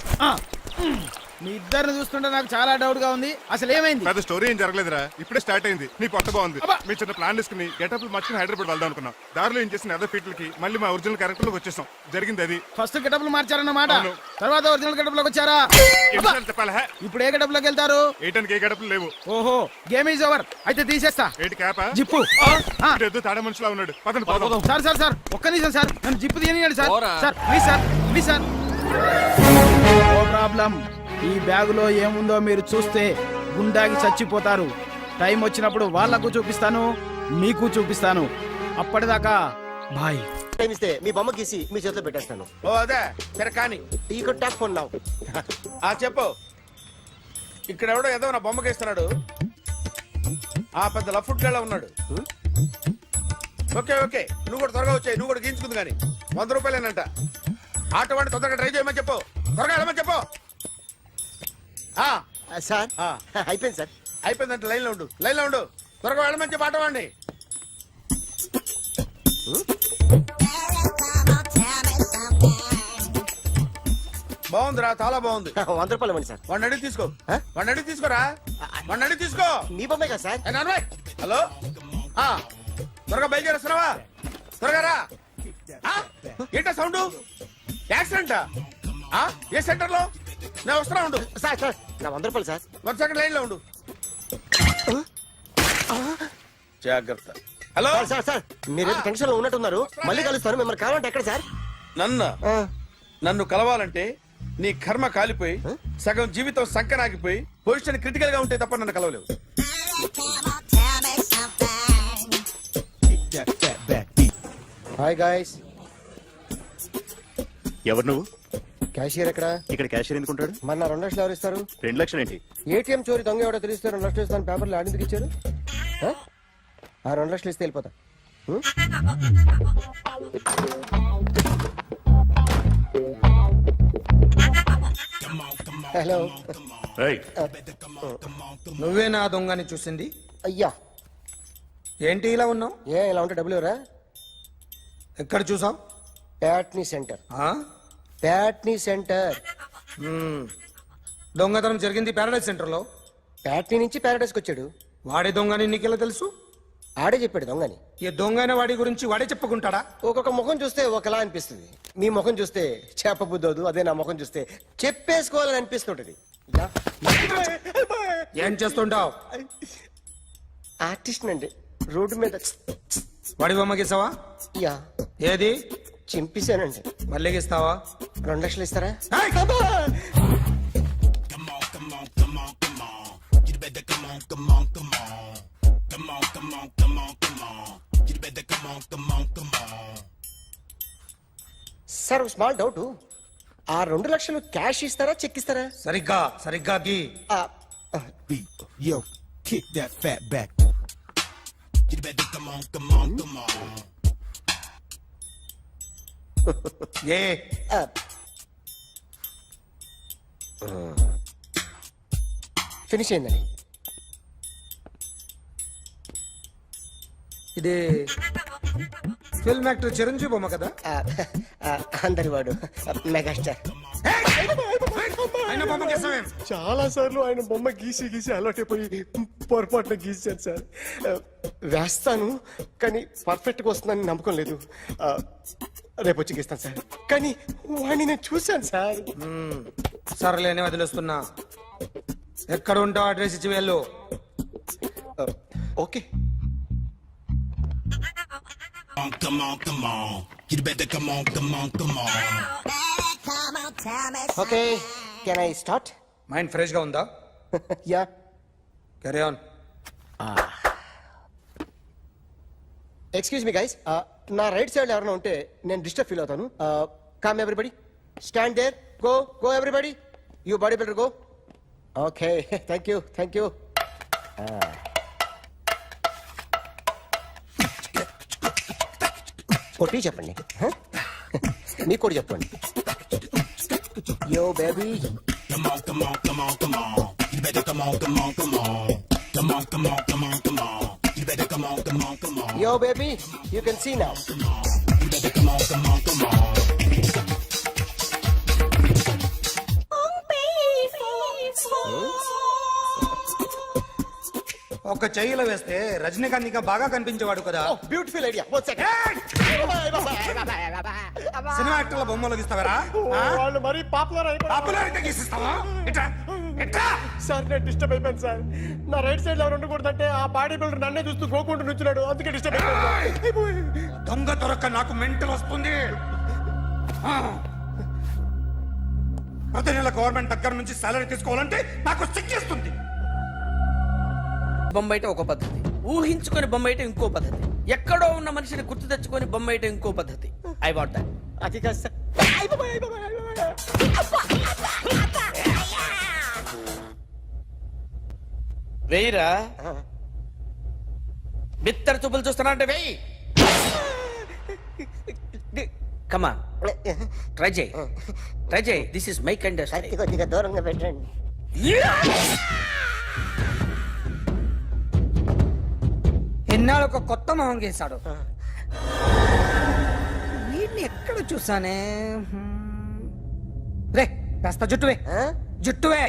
మీ ఇద్దరిని చూస్తుంటే నాకు చాలా డౌట్ గా ఉంది. అసలు ఏమైంది? పెద్ద స్టోరీ ఏం జరగలేదురా, ఇప్పుడే స్టార్ట్ అయింది. నీ కొత్త బాగుంది. అబ్బా. మీ చిన్న ప్లాన్ తీసుకుని గెటప్ మార్చుకుని హైదరాబాద్ వెళ్దాం అనుకున్నాం. దారిలో ఏం చేసిన అదర్ ఫీట్లకి మళ్ళీ మా ఒరిజినల్ క్యారెక్టర్ లోకి వచ్చేసాం. జరిగింది అది. ఫస్ట్ గెటప్లు మార్చారన్నమాట. అవును. తర్వాత ఒరిజినల్ గెటప్ లోకి వచ్చారా? అబ్బా. చెప్పాలా? ఇప్పుడు ఏ గెటప్ లోకి వెళ్తారు? ఏటానికి ఏ గడపలు లేవు. ఓహో, గేమ్ ఈజ్ ఓవర్. అయితే తీసేస్తా. ఏటి క్యాపా? జిప్పు. ఎద్దు తాడే మనిషిలా ఉన్నాడు. పదండి పోదాం. సార్ సార్ సార్ ఒక్క నిమిషం సార్, నన్ను జిప్పు తీయనియండి సార్. పోరా. Sir please sir, please sir. No problem. ఈ బ్యాగులో ఏముందో మీరు చూస్తే గుండాకి చచ్చిపోతారు. టైం వచ్చినప్పుడు వాళ్ళకు చూపిస్తాను, మీకు చూపిస్తాను. అప్పటిదాకా బాయ్. ఇస్తే మీ బొమ్మ గీసి మీ చేతిలో పెట్టేస్తాను. ఓ అదే సరే కానీ ఈ టాక్ ఫోన్ నావు. చెప్పు. ఇక్కడ ఎవడో ఏదో నా బొమ్మకి ఇస్తున్నాడు. పెద్ద లఫుట్ గళ్ళ ఉన్నాడు. ఓకే ఓకే, నువ్వు కూడా త్వరగా వచ్చాయి. నువ్వు కూడా గీంచుకుంది కానీ 100 రూపాయలేనంట. ఆటో వాడిని తొందరగా ట్రై చేయమని చెప్పు. త్వరగా వెళ్ళమని చెప్పు. సార్ అయిపోయింది సార్. అయిపోయిందంటే లైన్లో ఉండు, లైన్లో ఉండు. త్వరగా వెళ్ళమని చెప్పు ఆటో వాడిని. బాగుందిరా, చాలా బాగుంది. 100 రూపాయలు ఇవ్వండి సార్. వాడిని అడిగి తీసుకో. వాడిని అడిగి తీసుకోరా. వాడిని అడిగి తీసుకో. మీ బొమ్మే కదా సార్. ఏ నాన్నబాయ్, హలో. త్వరగా బయలుదేరేస్తున్నావా? త్వరగా రా. ఏంటా సౌండ్? యాక్సిడెంటా? ఏ సెంటర్ లో? నేను వస్తున్నా ఉండు. సార్ సార్ నా 100 రూపాయలు సార్. 1 సెకండ్ లైన్ లో ఉండు. జాగ్రత్త. హలో సార్ సార్ సార్ మీరేదో టెన్షన్ లో ఉన్నట్టున్నారు. మళ్ళీ కలుస్తాను. మిమ్మల్ని కావాలంటే ఎక్కడ సార్? నన్ను కలవాలంటే నీ కర్మ కాలిపోయి సగం జీవితం సంకనాగిపోయి పొజిషన్ క్రిటికల్ గా ఉంటే తప్ప నన్ను కలవలేవు. Hi guys. ఎవరు నువ్వు? క్యాషియర్ ఎక్కడ? ఇక్కడ క్యాషియర్ ఎందుకుంటాడు? మన 2 లక్షలు ఎవరు ఇస్తారు? 2 లక్షలు ఏంటి? ఏటీఎం చోరీ దొంగ ఎవడో తెలిస్తే 2 లక్షలు ఇస్తాను పేపర్లు ఆడిందుకు ఇచ్చారు. ఆ 2 లక్షలు ఇస్తే వెళ్ళిపోతా. హలో. ఏయ్, నువ్వే నా దొంగని చూసింది? అయ్యా, ఏంటి ఇలా ఉన్నావు? ఇలా ఉంటే డబ్బులు ఎవరా? ఎక్కడ చూసావు? ప్యాట్నీ సెంటర్. ప్యాట్నీ సెంటర్. దొంగతనం జరిగింది ప్యారడైజ్ సెంటర్ లో. ప్యాట్నీ నుంచి ప్యారడైస్కి వచ్చాడు. వాడే దొంగని నీకెలా తెలుసు? ఆడే చెప్పాడు దొంగని. ఈ దొంగైన వాడి గురించి వాడే చెప్పుకుంటాడా? ఒక్కొక్క ముఖం చూస్తే ఒకలా అనిపిస్తుంది. మీ ముఖం చూస్తే చేపబుద్దోదు, అదే నా ముఖం చూస్తే చెప్పేసుకోవాలని అనిపిస్తుంటది. ఏం చేస్తుంటావు? ఆర్టిస్ట్ అండి. రోడ్డు మీద వాడి బొమ్మ గీసావా? యా, ఏది? చింపేశానండి. మళ్ళీ గీస్తావా? 2 లక్షలు ఇస్తారా? Sir, small doubt. ఆ 2 లక్షలు క్యాష్ ఇస్తారా, చెక్ ఇస్తారా? సరిగ్గా సరిగ్గా గీ. ఏ ఫినిష్ అయిందండి. ఇది ఫిల్మ్ యాక్టర్ చిరంజీవి బొమ్మ కదా? అందరి వాడు మెగాస్టార్. ఆయన బొమ్మ గీసావేం? చాలా సార్లు ఆయన బొమ్మ గీసి గీసి అలవాటైపోయి పొరపాటున గీసాను సార్. వేస్తాను, కానీ పర్ఫెక్ట్గా వస్తుందని నమ్మకం లేదు. రేపు వచ్చి గీస్తాను సార్. కానీ వాడిని నేను చూశాను సార్. సర్లేని వదిలేస్తున్నా. ఎక్కడ ఉంటావు అడ్రస్ ఇచ్చి వెళ్ళు. Okay. Okay, can I start? Mind fresh గా ఉందా? Yeah. Carry on. Excuse me guys, నా రైట్ సైడ్ ఎవరైనా ఉంటే నేను డిస్టర్బ్ ఫీల్ అవుతాను. Come everybody, stand there. Go go everybody, you body builder go. Okay, thank you thank you. కొట్టి చెప్పండి. మీకు కూడా చెప్పండి. Yo baby. Yo, baby, you can see now. ఒక చెయ్యిలో వేస్తే రజనీకాంత్ ఇంకా బాగా కనిపించేవాడు కదా. Oh, beautiful idea. One second. Cinema యాక్టర్ల బొమ్మలు గీస్తావరా? వాళ్ళు మరీ పాపులర్ అయిపోయారు. పాపులర్ అయితే గీసిస్తావా? ఇట్రా ఇట్రా. సార్, నేను డిస్టర్బ్ అయిపోయాను సార్. నా రైట్ సైడ్ లో ఎవరు ఉండకూడదంటే ఆ బాడీ బిల్డర్ నన్నే చూస్తూ గోకుంటూ నుంచున్నాడు, అందుకే డిస్టర్బ్ అయిపోయాను. దొంగ దొరక్క నాకు మెంటల్ వస్తుంది. ప్రతి నెల గవర్నమెంట్ దగ్గర నుంచి సాలరీ తీసుకోవాలంటే నాకు సిగ్గేస్తుంది. బొమ్మ ఒక పద్ధతి, ఊహించుకొని బొమ్మ ఇంకో పద్ధతి, ఎక్కడో ఉన్న మనిషిని గుర్తు తెచ్చుకొని బొమ్మ ఇంకో పద్ధతి. I want that. అది కాదు సార్. వెయ్యిరా. బిత్తర చూపులు చూస్తున్నా అంటే వెయ్యి. కమా, ట్రై చేయి ట్రై చేయి. This is my kind. కొద్దిగా దూరంగా పెట్టండి. ఎన్నాళ్ళు ఒక కొత్త మొహం గీశాడు. వీడిని ఎక్కడ చూసానే? రే, కాస్త జుట్టువే జుట్టువే.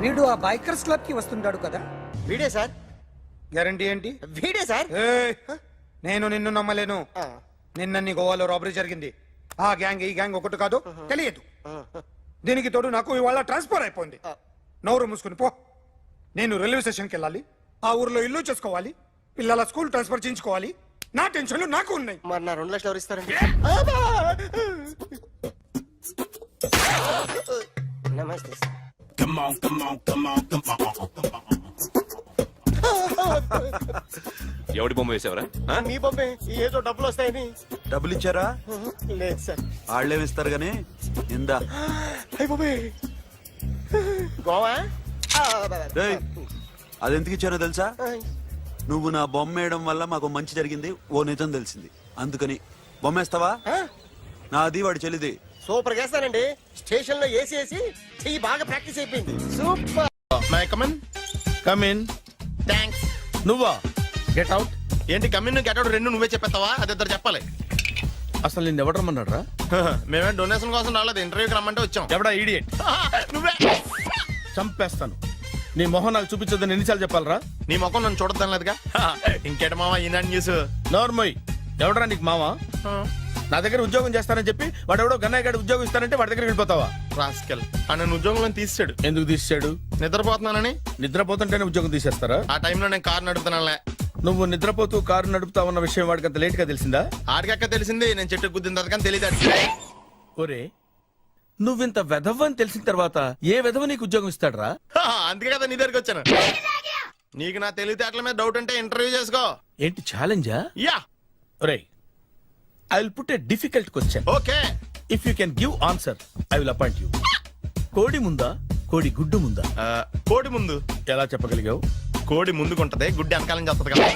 వీడు ఆ బైకర్స్ క్లబ్ కి వస్తుంటాడు కదా? వీడే సార్. గ్యారంటీ ఏంటి? వీడే సార్. నేను నిన్ను నమ్మలేను. నిన్న నీ గోవాలో రాబరీ జరిగింది. ఆ గ్యాంగ్ ఈ గ్యాంగ్ ఒకటి కాదు, తెలియదు. దీనికి తోడు నాకు ఇవాళ ట్రాన్స్ఫర్ అయిపోయింది. నోరు మూసుకుని పో. నేను రైల్వే స్టేషన్కి వెళ్ళాలి, ఆ ఊర్లో ఇల్లు చేసుకోవాలి, పిల్లల స్కూల్ ట్రాన్స్ఫర్ చేయించుకోవాలి. నా టెన్షన్లు నాకు ఉన్నాయి. మరి నా 2 లక్షలు ఎవరు ఇస్తారండి? నమస్తే ఎవడి బొమ్మ వేసావరా మీ బొమ్మే ఏదో డబ్బులు వస్తాయని. డబ్బులు ఇచ్చారా? లేదు సార్. వాళ్ళేమి ఇస్తారు గానీ ఇందా. అయ్య బాబే గోవా. రేయ్, అది ఎందుకు ఇచ్చారో తెలుసా? నువ్వు నా బొమ్మ వేయడం వల్ల మాకు మంచి జరిగింది, ఓ నిజం తెలిసింది, అందుకని బొమ్మేస్తావా? నాది వాడి చెల్లిది. సూపర్ చేస్తానండి. స్టేషన్ లో ఏసీ వేసి చెయ్యి బాగా ప్రాక్టీస్ అయిపోయింది. Super. May I come in. Come in. Thanks. నువ్వా? Get out. ఏంటి కమిన్ గెటౌట్ రెండు నువ్వే చెప్పేస్తావా? అది ఇద్దరు చెప్పాలి. అసలు నిన్ను ఎవరు రమ్మన్నాడు రా? మేమే డొనేషన్ కోసం రాలేదు, ఇంటర్వ్యూకి రమ్మంటే వచ్చాం. ఎవడా ఈడియట్? నువ్వే. చంపేస్తాను. నీ మొహం నాకు చూపించొద్దని ఎన్నిసార్లు చెప్పాలరా? నీ ముఖం నన్ను చూడద్దాం లేదుగా. ఇంకేట మామ ఈనాడు న్యూస్. నోర్మోయ్. ఎవడరా నీకు మావా? నా దగ్గర ఉద్యోగం చేస్తానని చెప్పి వాడు ఎవడో గన్నయ్య గడి ఉద్యోగం ఇస్తానంటే వాడి దగ్గర వెళ్ళిపోతావా? రాస్కెల్. నన్ను ఉద్యోగంలో తీసాడు. ఎందుకు తీసాడు? నిద్రపోతున్నానని. నిద్రపోతుంటేనే ఉద్యోగం తీసేస్తారా? ఆ టైంలో నేను కారు నడుపుతున్నానులే. నువ్వు నిద్రపోతూ కారు నడుపుతావన్న విషయం వాడికి అంత లేట్ గా తెలిసిందా? ఆడికక్క తెలిసింది, నేను చెట్టు గుద్దిన తర్వాత కానీ తెలియదు. ఒరే, నువ్వింత వెధవ అని తెలిసిన తర్వాత ఏ వెధవ నీకు ఉద్యోగం ఇస్తాడరా? అందుకే కదా నీ దగ్గరికి వచ్చాను. నీకు నా తెలివితేటల మీద డౌట్ అంటే ఇంటర్వ్యూ చేసుకో. ఏంటి ఛాలెంజా? యా. ఒరే, I will put a difficult question. Okay. If you can give answer I will appoint you. కోడి ముందా, కోడి గుడ్డు ముందా? కోడి ముందు. ఎలా చెప్పగలిగావు? కోడి ముందుకుంటది, గుడ్డి వెనకాలం చేస్తుంది కదా.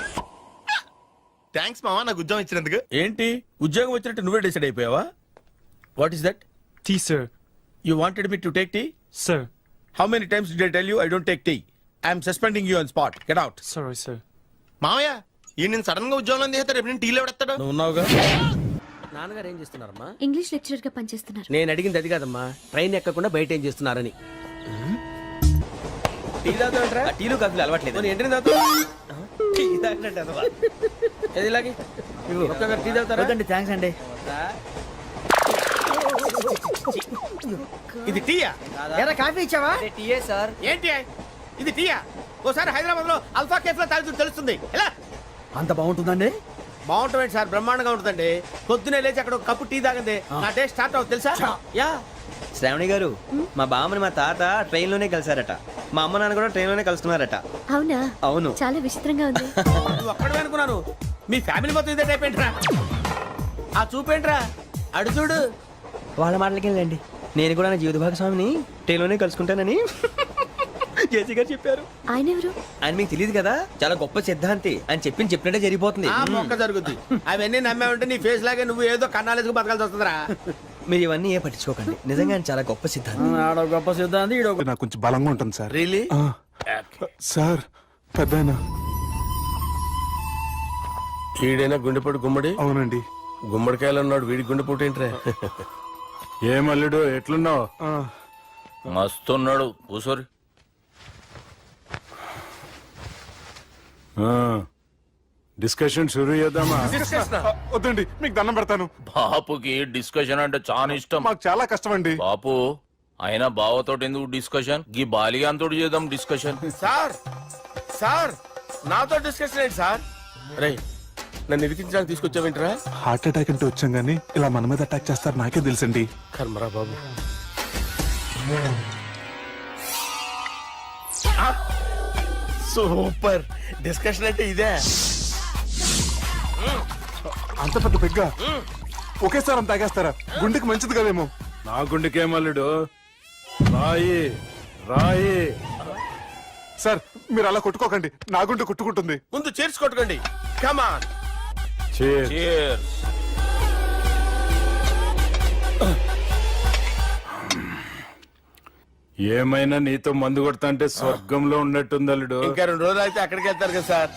థ్యాంక్స్ మామా నాకు ఉద్యోగం ఇచ్చినందుకు. ఏంటి ఉద్యోగం వచ్చినట్టు నువ్వే డిసైడ్ అయిపోయావా? What is that? Tea sir. You wanted me to take tea? Sir. How many times did I tell you I don't take tea? I am suspending you on spot. Get out. Sorry, sir. మామయ్య ఈ నేను sudden గా ఉద్యోగంలో తీస్తాడు, రేపు నేను టీలో పెడతాడు. నువ్వు ఉన్నావుగా. నాన్నగారు ఏం చేస్తున్నారమ్మా? ఇంగ్లీష్ లెక్చరర్ గా పనిచేస్తున్నారు. నేను అడిగింది అది కాదమ్మా, ట్రైన్ ఎక్కకుండా బయట ఏం చేస్తున్నారని. టీ తాగుతాంట్రా? టీలు కాఫీలు అలవాట్లేదు. ఏంటి తాగుతావు? టీ తాగినట్టు అదవా. ఏది ఇలాగే ఒక్కగా టీ తాగుతారా? థ్యాంక్స్ అండి. ఇది టీయా? ఎరా కాఫీ ఇచ్చావా? టీయే సార్. ఏంటి ఇది టీయా? ఓసారి హైదరాబాద్ లో అల్ఫా కేఫ్ లో తాగుతూ తెలుస్తుంది. ఎలా అంత బాగుంటుందండి? బాగుంటుంది సార్, బ్రహ్మాండంగా ఉంటుందండి. పొద్దునే లేచి అక్కడ ఒక కప్పు టీ తాగండి నా డే స్టార్ట్ అవుతుంది తెలుసా? యా. శ్రావణి గారు, మా బామ్మని మా తాత ట్రైన్ లోనే కలిసారట, మా అమ్మ నాన్న కూడా ట్రైన్ లోనే కలుసుకున్నారట. అవునా? అవును. చాలా విచిత్రంగా ఉంది. నువ్వు ఒక్కడే అనుకున్నాను, మీ ఫ్యామిలీ మొత్తం ఇదే టైప్ ఏంట్రా? ఆ చూపేంట్రా, అడు చూడు. వాళ్ళ మాటలకి వెళ్ళండి, నేను కూడా నా జీవిత భాగస్వామిని ట్రైన్ లోనే కలుసుకుంటానని జేసీ గారు చెప్పారు. ఆయన ఎవరు? ఆయన మీకు తెలియదు కదా, చాలా గొప్ప సిద్ధాంతి అని చెప్పినట్టే జరిగిపోతుంది. ఆ మొక్క జరుగుద్ది. అవన్నీ నమ్మే ఉంటే నీ ఫేస్ లాగే నువ్వు ఏదో కన్నాలేసుకు బతకాల్సి వస్తుందిరా. మీరు ఇవన్నీ ఏ పట్టించుకోకండి, నిజంగా ఆయన చాలా గొప్ప సిద్ధాంతి. గొప్ప సిద్ధాంతి. నాకు కొంచెం బలంగా ఉంటుంది సార్. రియలీ? సార్ పెద్దయినా. ఈడైనా గుండెపోటు గుమ్మడి? అవునండి. గుమ్మడికాయలు ఉన్నాడు, వీడి గుండెపోటు ఏంట్రా? ఏమల్లుడు ఎట్లున్నావు? మస్తున్నాడు కూసోరి. డిస్కషన్ షురూ చేద్దామా? వద్దండి, మీకు దండం పెడతాను. బాపుకి డిస్కషన్ అంటే చాలా ఇష్టం. మాకు చాలా కష్టం అండి. బాపు అయినా బావతోటి ఎందుకు డిస్కషన్? గీ బాలిగాంతోటి చేద్దాం డిస్కషన్. సార్ సార్ నాతో డిస్కషన్ ఏంటి సార్? రే, నన్ను ఇరికించడానికి తీసుకొచ్చావేంట్రా? హార్ట్ అటాక్ అంటే వచ్చాం గానీ ఇలా మన మీద అటాక్ చేస్తారు నాకే తెలుసండి. కర్మరా బాబు. సూపర్ డిస్కషన్ అంటే ఇదే. అంత పెద్ద పెగ్గా ఒకేసారి అంత తాగేస్తారా? గుండెకి మంచిది కదేమో. నా గుండెకేమల్లుడు, రాయి రాయి. సార్ మీరు అలా కొట్టుకోకండి, నా గుండె కొట్టుకుంటుంది. ముందు చేర్చి కొట్టుకోండి. కమాన్. ఏమైనా నీతో మందు కొడతా అంటే స్వర్గంలో ఉన్నట్టుంది అల్లుడు. ఇంకా 2 రోజులు అయితే అక్కడికి వెళ్తారు కదా సార్.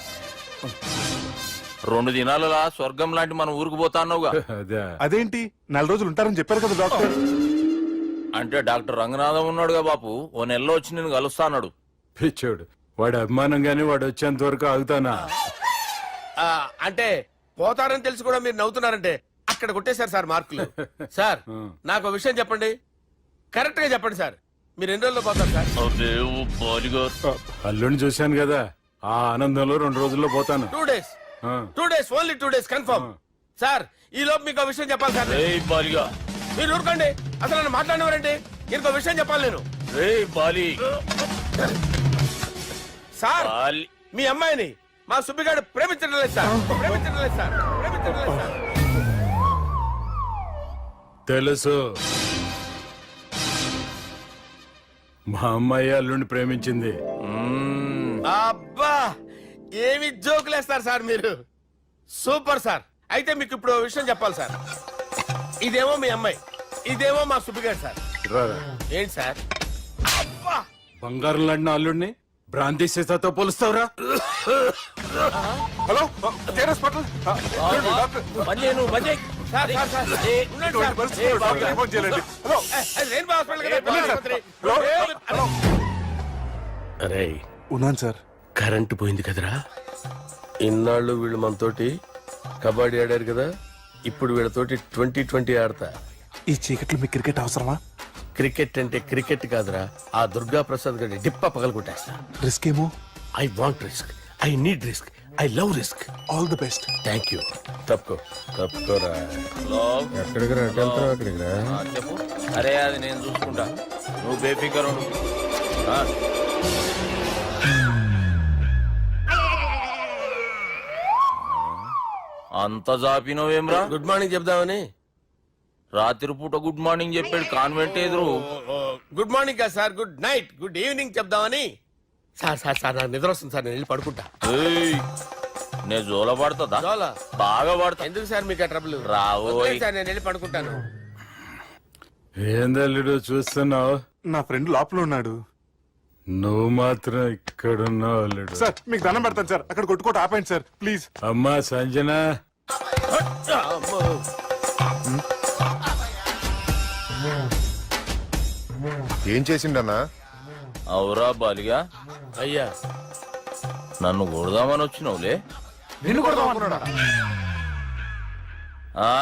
2 దినాలలా స్వర్గం లాంటి మన ఊరికి పోతాన్నావుగా. అదే. అదేంటి 4 రోజులు ఉంటారని చెప్పారు కదా డాక్టర్. అంటే డాక్టర్ రంగనాథం ఉన్నాడుగా బాపు, ఓ నెలలో వచ్చి నేను కలుస్తా అన్నాడు. పిచ్చోడు, వాడి అభిమానం గాని వాడు వచ్చేంత వరకు ఆగుతానా? అంటే పోతారని తెలిసి కూడా మీరు నవ్వుతున్నారంటే అక్కడ కొట్టేశారు సార్ మార్కులు. సార్ నాకు విషయం చెప్పండి, కరెక్ట్ గా చెప్పండి సార్. మీరు ఎన్ని రోజుల్లో పోతారు సార్? అల్లుడిని చూశాను కదా, ఆ ఆనందంలో 2 రోజుల్లో పోతాను. 2 days. 2 days, only 2 days confirm. Sir ఈ లోపు మీకు విషయం చెప్పాలి సార్. మీరు ఊరుకోండి, అసలు నన్ను మాట్లాడినవారండి. ఇంకో విషయం చెప్పాలి నేను. రే బాలి సార్ మీ అమ్మాయిని మా సుబ్బిగాడు ప్రేమించడం లేదు సార్. ప్రేమించడం లేదు సార్. ప్రేమించడం లేదు సార్. తెలుసు మా అమ్మాయి అల్లుడిని ప్రేమించింది. అబ్బా ఏమి జోకులేస్తారు సార్ మీరు. Super sir. అయితే మీకు ఇప్పుడు ఓ విషయం చెప్పాలి సార్. ఇదేమో మీ అమ్మాయి, ఇదేమో మా సుబ్బిగాడు సార్. ఏంటి సార్? అబ్బా బంగారం లాంటి అల్లుడిని భ్రాంతి సీతాతో పోలుస్తావురా? హలో హాస్పిటల్ మధ్యను మధ్య సార్ సార్ సార్ ఏ, ఉండండి సార్. ఏ, బాబు. ఫోన్ చేయండి. హలో అది రెయిన్బో హాస్పిటల్ కదా, వెళ్ళండి సార్. ఆసుపత్రి. హలో అరే ఉన్నాను సార్. కరెంటు పోయింది కదరా. ఇన్నాళ్ళు వీళ్ళు మనతోటి కబడ్డీ ఆడారు కదా, ఇప్పుడు వీళ్ళతోటి 2020 ఆడతా. ఈ చీకట్లో మీకు క్రికెట్ అవసరమా? క్రికెట్ అంటే క్రికెట్ కాదురా, ఆ దుర్గా ప్రసాద్ గారి డిప్ప పగలగొట్టేస్తా. రిస్క్ ఏమో. I want risk, I need risk, I love risk. All the best. Thank you. తప్పుకో తప్పుకోరా. ఎక్కడికి రా? అక్కడికి రా. చెప్పు. అరే అది నేను చూసుకుంటా, నువ్వు బేఫికర్ ఉండు. అంత జాపినవేమ్రా? గుడ్ మార్నింగ్ చెప్దామని. రాత్రి పూట గుడ్ మార్నింగ్ చెప్పాడు కాన్వెంట్ ఎదురు. గుడ్ మార్నింగ్ కదా sir, good night, good evening చెప్దామని. సార్ సార్ సార్ నాకు నిద్ర వస్తుంది సార్, నేను వెళ్ళి పడుకుంటా. ఏయ్, నేను జోల పడుతుందా? చాలా బాగా పడతా. ఎందుకు సార్ మీకు ఆ ట్రబుల్? రావోయ్. సార్ నేను వెళ్ళి పడుకుంటాను. ఏందల్లుడు చూస్తున్నావు? నా ఫ్రెండ్ లోపల ఉన్నాడు. నువ్వు మాత్రం ఇక్కడున్నావు అల్లుడు. సార్ మీకు దండం పెడతాను సార్, అక్కడ కొట్టుకోట ఆపండి సార్ ప్లీజ్. అమ్మా సంజన, ఏం చేసిండన్నా? అవురా బాలిగా, అయ్యా నన్ను కొడదామని వచ్చినావులే. నిన్ను కొడదామన్నాడా? ఆ?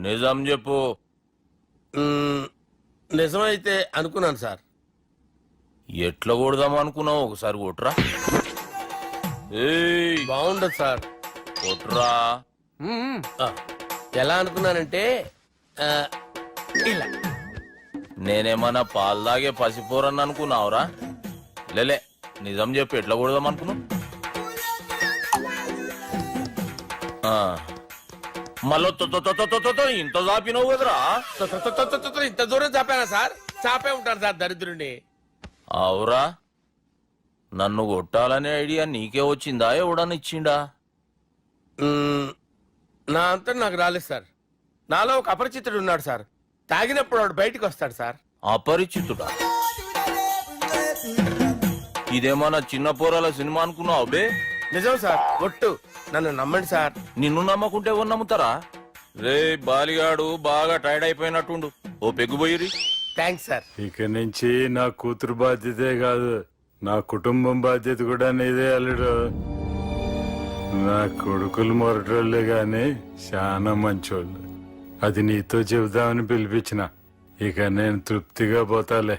నిజం చెప్పు. నిజమైతే అనుకున్నాను సార్. ఎట్లా కొడదాం అనుకున్నావు? ఒకసారి కొట్రా. ఏయ్, బాగుండదు సార్. కొట్రా. ఆ, ఎలా అనుకున్నానంటే ఆ, ఇలా. నేనేమన్నా పాలు తాగే పసిపోరని అనుకున్నావురా? లేలే, నిజం చెప్పు, ఎట్లా కొడదాం అనుకున్నావు? మళ్ళీ ఇంత చాపినావు కదరా? ఇంత దూరం చాపానా సార్? చాపే ఉంటాను సార్ దరిద్రుడిని. అవురా, నన్ను కొట్టాలనే ఐడియా నీకే వచ్చిందా? ఎవడన్నా ఇచ్చిండా? నా అంతా నాకు రాలేదు సార్. నాలో ఒక అపరిచితుడు ఉన్నాడు సార్. తాగినప్పుడు వాడు బయటికి వస్తాడు సార్. అపరిచితుడా? ఇదేమన్నా చిన్న పోరాల సినిమా అనుకున్నావు బే? నిజం సార్, ఒట్టు, నన్ను నమ్మండి సార్. నిన్ను నమ్మకుంటే ఎవరు నమ్ముతారా? రే బాలిగాడు బాగా టైర్డ్ అయిపోయినట్టుండు, ఓ పెగ్గుబోయిరి. Thanks sir. ఇక నుంచి నా కూతురు బాధ్యతే కాదు, నా కుటుంబం బాధ్యత కూడా నీదే అల్లుడు. నా కొడుకులు మొరటోళ్ళే గాని చాలా మంచోళ్ళు. అది నీతో చెబుదామని పిలిపించిన. ఇక నేను తృప్తిగా పోతాలే.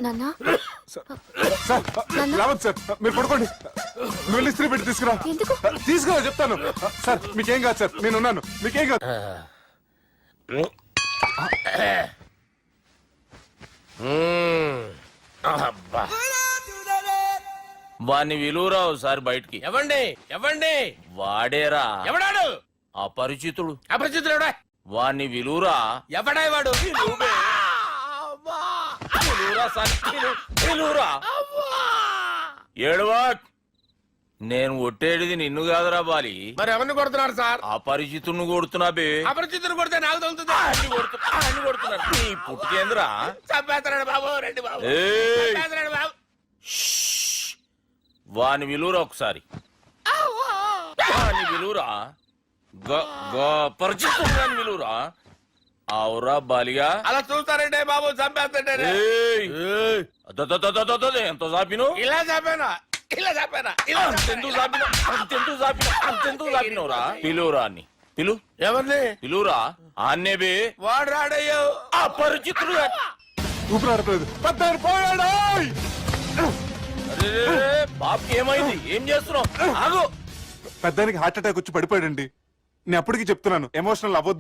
నాన్నా సార్ రావద్దు సార్, మీరు పడుకోండి. నువ్వు వెళ్ళి ఇస్త్రీ పెట్టి తీసుకురా. తీసుకురా చెప్తాను. సార్ మీకేం కాదు సార్, నేను ఉన్నాను, మీకేం కాదు. అబ్బా. వాణ్ణి విలువరా ఒకసారి బయటికి. ఎవండి ఎవండి? వాడేరా. ఎవడాడు? అపరిచితుడు. అపరిచితుడు ఎవడా? వాణ్ణి విలువరా. ఎవడా వాడు? ఏడవా, నేను కొట్టేది నిన్ను కాదురా బాలి. మరి ఎవరిని కొడుతున్నారు సార్? అపరిచితుడిని కొడుతున్నా బే. అపరిచితుడు కొడితే నాకు తగులుతుందా? అన్ని కొడుతున్నారు. నీ పుట్టుకేంద్రా? చంపేస్తున్నాడు బాబు, రండి బాబు. ఏయ్, చంపేస్తున్నాడు బాబు. వాని విలువరా ఒకసారి. వాని విలువరా. పరిచితుడు విలువరా. అవురా బాలిగా. అలా చూస్తారంటే బాబు, చంపేస్తాడే. ఎంత చాపిను? ఇలా చంపానా? ఇలా చంపానా? అంతెందుకు చాపినా? అంతెందుకు చాపినవురా? పిలువురా అన్ని. పిలు. ఎవరిని పిలువురా. ఆన్నే బే. వాడు రాడయ్యో. అపరిచితుడు. ఊపిరాడలేదు. పెద్దాయన పోయాడు. బాబుకి ఏమైంది? ఏం చేస్తున్నావు? ఆగు. పెద్దానికి హార్ట్ అటాక్ వచ్చి పడిపోయాడండి. నేను అప్పటికి చెప్తున్నాను, ఎమోషనల్ అవ్వద్దు.